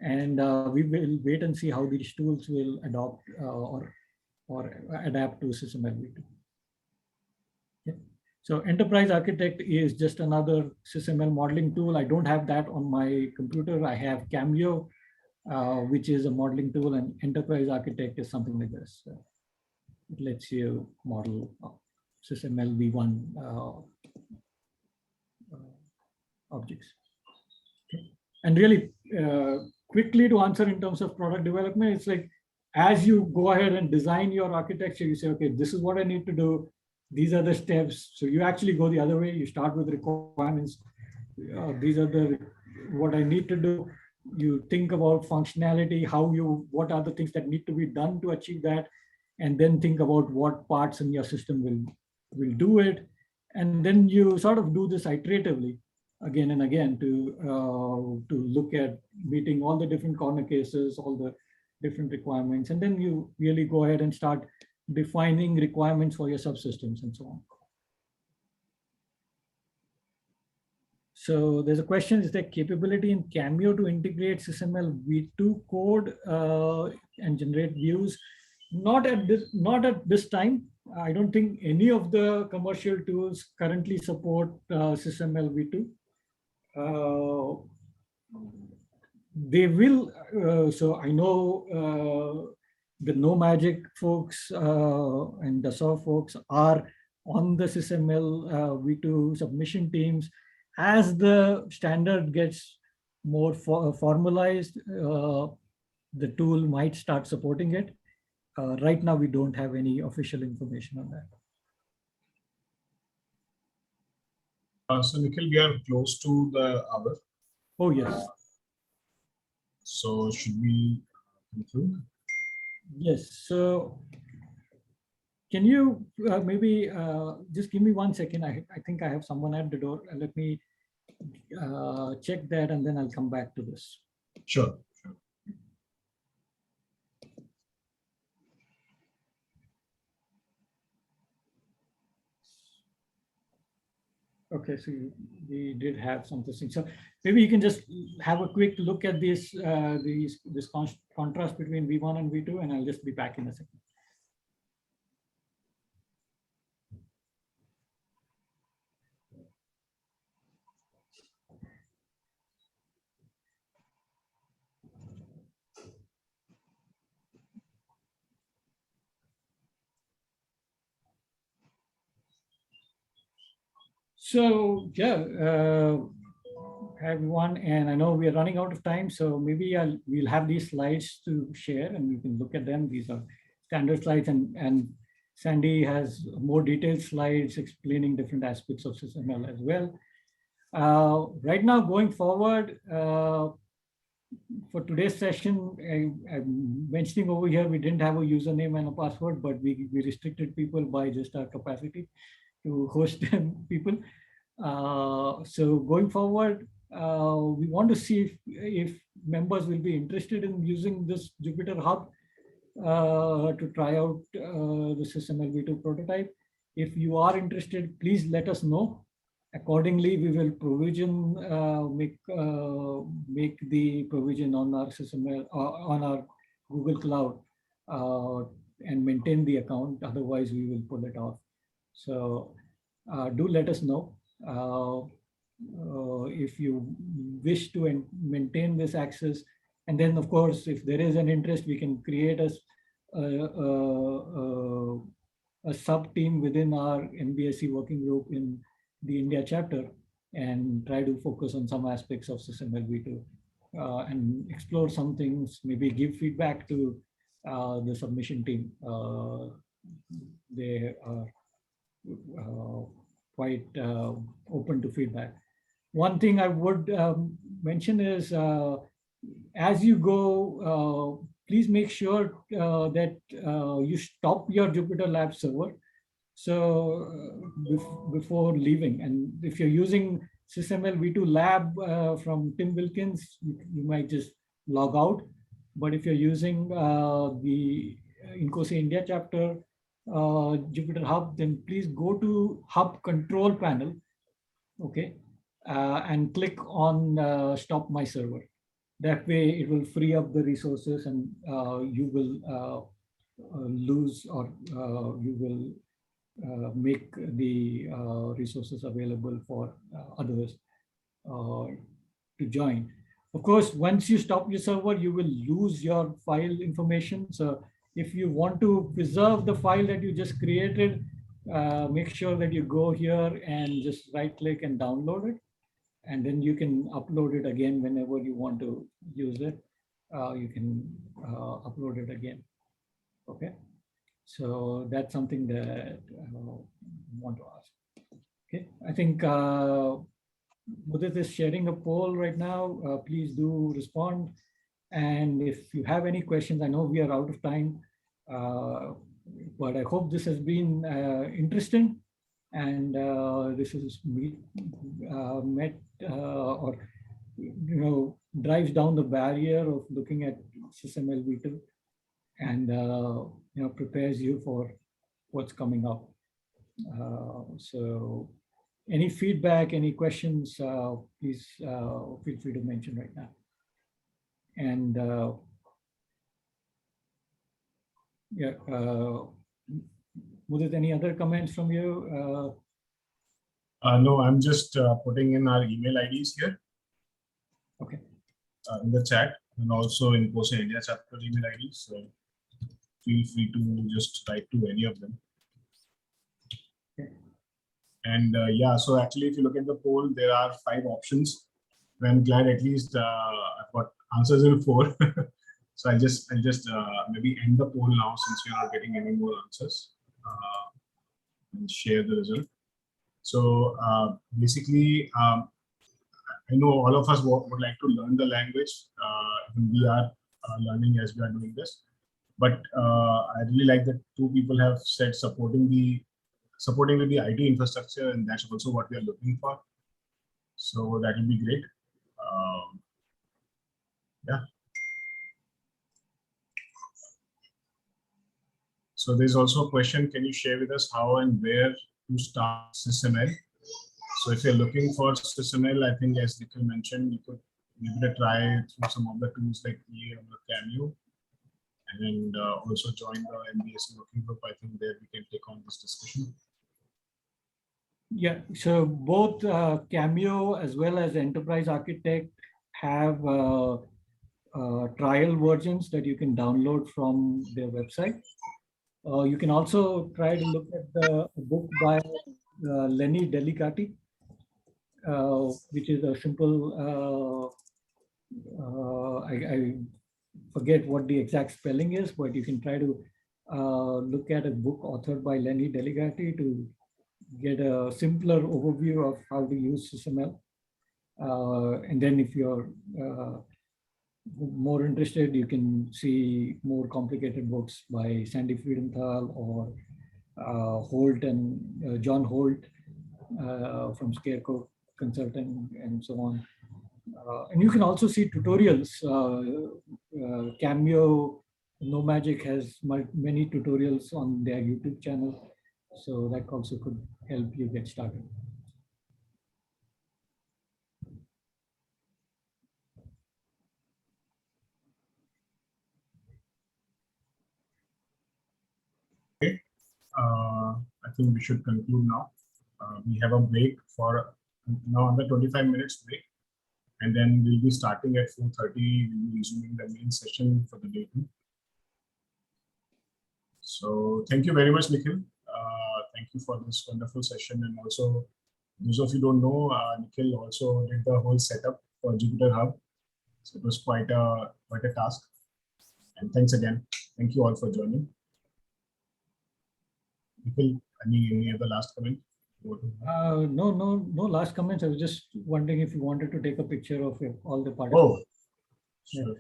and we will wait and see how these tools will adopt or adapt to SysML V2. Okay. So Enterprise Architect is just another SysML modeling tool. I don't have that on my computer. I have Cameo, which is a modeling tool, and Enterprise Architect is something like this. It lets you model SysML V1 objects. Okay. And really quickly to answer in terms of product development, it's like, as you go ahead and design your architecture, you say, okay, this is what I need to do. These are the steps. So you actually go the other way. You start with requirements. These are what I need to do. You think about functionality, what are the things that need to be done to achieve that, and then think about what parts in your system will do it. And then you sort of do this iteratively again and again to look at meeting all the different corner cases, all the different requirements, and then you really go ahead and start defining requirements for your subsystems and so on. So there's a question, is there capability in Cameo to integrate SysML V2 code and generate views? Not at this time. I don't think any of the commercial tools currently support SysML V2. They will, so I know the No Magic folks and the Dassault folks are on the SysML V2 submission teams. As the standard gets more formalized, the tool might start supporting it. Right now, we don't have any official information on that. So Nikhil, we are close to the hour. Oh, yes. So should we conclude? Yes. So can you maybe just give me 1 second? I think I have someone at the door. Let me check that, and then I'll come back to this. Sure. Okay, so we did have something. So maybe you can just have a quick look at this contrast between V1 and V2, and I'll just be back in a second. So yeah, hi everyone, and I know we are running out of time, so maybe we'll have these slides to share, and you can look at them. These are standard slides, and Sandy has more detailed slides explaining different aspects of SysML as well. Right now, going forward, for today's session, I'm mentioning over here, we didn't have a username and a password, but we restricted people by just our capacity to host people. So going forward, we want to see if members will be interested in using this Jupyter Hub to try out the SysML V2 prototype. If you are interested, please let us know. Accordingly, we will provision, make the provision on our SysML, on our Google Cloud, and maintain the account. Otherwise, we will pull it off. So do let us know if you wish to maintain this access. And then, of course, if there is an interest, we can create a sub team within our NBSC working group in the India chapter and try to focus on some aspects of SysML V2 and explore some things, maybe give feedback to the submission team. They are quite open to feedback. One thing I would mention is as you go, please make sure that you stop your Jupyter Lab server. So before leaving, and if you're using SysML V2 Lab from Tim Wilkins, you might just log out. But if you're using the Incosi India chapter Jupyter Hub, then please go to Hub Control Panel, okay, and click on Stop My Server. That way, it will free up the resources, and you will lose, or you will make the resources available for others to join. Of course, once you stop your server, you will lose your file information. So if you want to preserve the file that you just created, make sure that you go here and just right click and download it. And then you can upload it again whenever you want to use it. You can upload it again. Okay. So that's something that I want to ask. Okay, I think Mudit is sharing a poll right now. Please do respond. And if you have any questions, I know we are out of time, but I hope this has been interesting. And this is met or drives down the barrier of looking at SysML V2 and prepares you for what's coming up. So any feedback, any questions, please feel free to mention right now. And yeah, Mudit, any other comments from you? No, I'm just putting in our email IDs here. Okay. In the chat, and also in Incosi India chapter email IDs. So feel free to just write to any of them. Okay. And yeah, so actually, if you look at the poll, there are 5 options. I'm glad at least I've got answers in 4. So I'll just maybe end the poll now, since we're not getting any more answers, and share the result. So basically, I know all of us would like to learn the language. We are learning as we are doing this. But I really like that 2 people have said supporting with the IT infrastructure, and that's also what we are looking for. So that will be great. Yeah. So there's also a question, can you share with us how and where to start SysML? So if you're looking for SysML, I think as Nikhil mentioned, you could give it a try through some of the tools like EA or Cameo, and also join the MBSE working group. I think there we can take on this discussion. Yeah, so both Cameo as well as Enterprise Architect have trial versions that you can download from their website. You can also try to look at the book by Lenny Delicati, which is a simple, I forget what the exact spelling is, but you can try to look at a book authored by Lenny Delicati to get a simpler overview of how to use SysML. And then if you're more interested, you can see more complicated books by Sandy Friedenthal or Holt and John Holt from Scarecrow Consulting and so on. And you can also see tutorials. Cameo, No Magic has many tutorials on their YouTube channel. So that also could help you get started. Okay, I think we should conclude now. We have a break for now, under 25 minutes break, and then we'll be starting at 4:30. We'll be resuming the main session for the day 2. So thank you very much, Nikhil. Thank you for this wonderful session, and also those of you who don't know, Nikhil also did the whole setup for Jupyter Hub. So it was quite a task. And thanks again. Thank you all for joining. Nikhil, any other last comment? No last comments. I was just wondering if you wanted to take a picture of all the participants. Oh,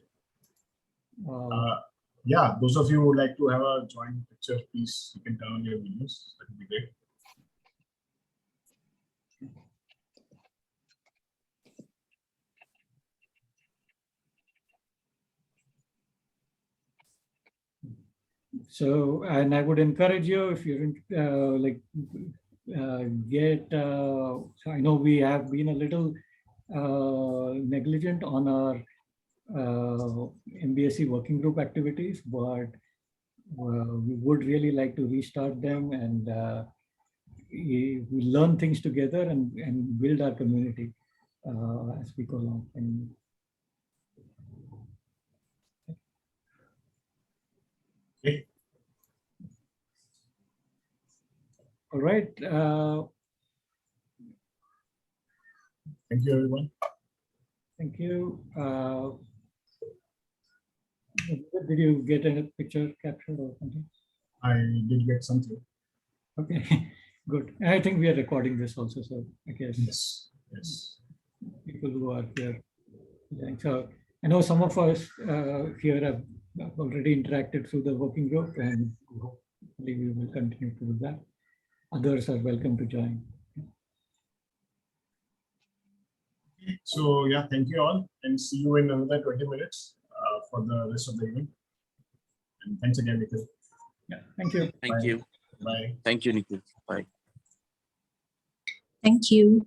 sure. Yeah, those of you who would like to have a joint picture, please, you can turn on your videos. That would be great. So, and I would encourage you, if you're so I know we have been a little negligent on our MBSE working group activities, but we would really like to restart them, and we learn things together and build our community as we go along. And Okay. all right. Thank you, everyone. Thank you. Did you get a picture captured or something? I did get something. Okay, good. I think we are recording this also, so I guess Yes. people who are here. Yeah, so I know some of us here have already interacted through the working group, and hopefully we will continue to do that. Others are welcome to join. So yeah, thank you all, and see you in another 20 minutes for the rest of the event. And thanks again, Nikhil. Yeah, thank you. Thank you. Bye. Thank you, Nikhil. Bye. Thank you.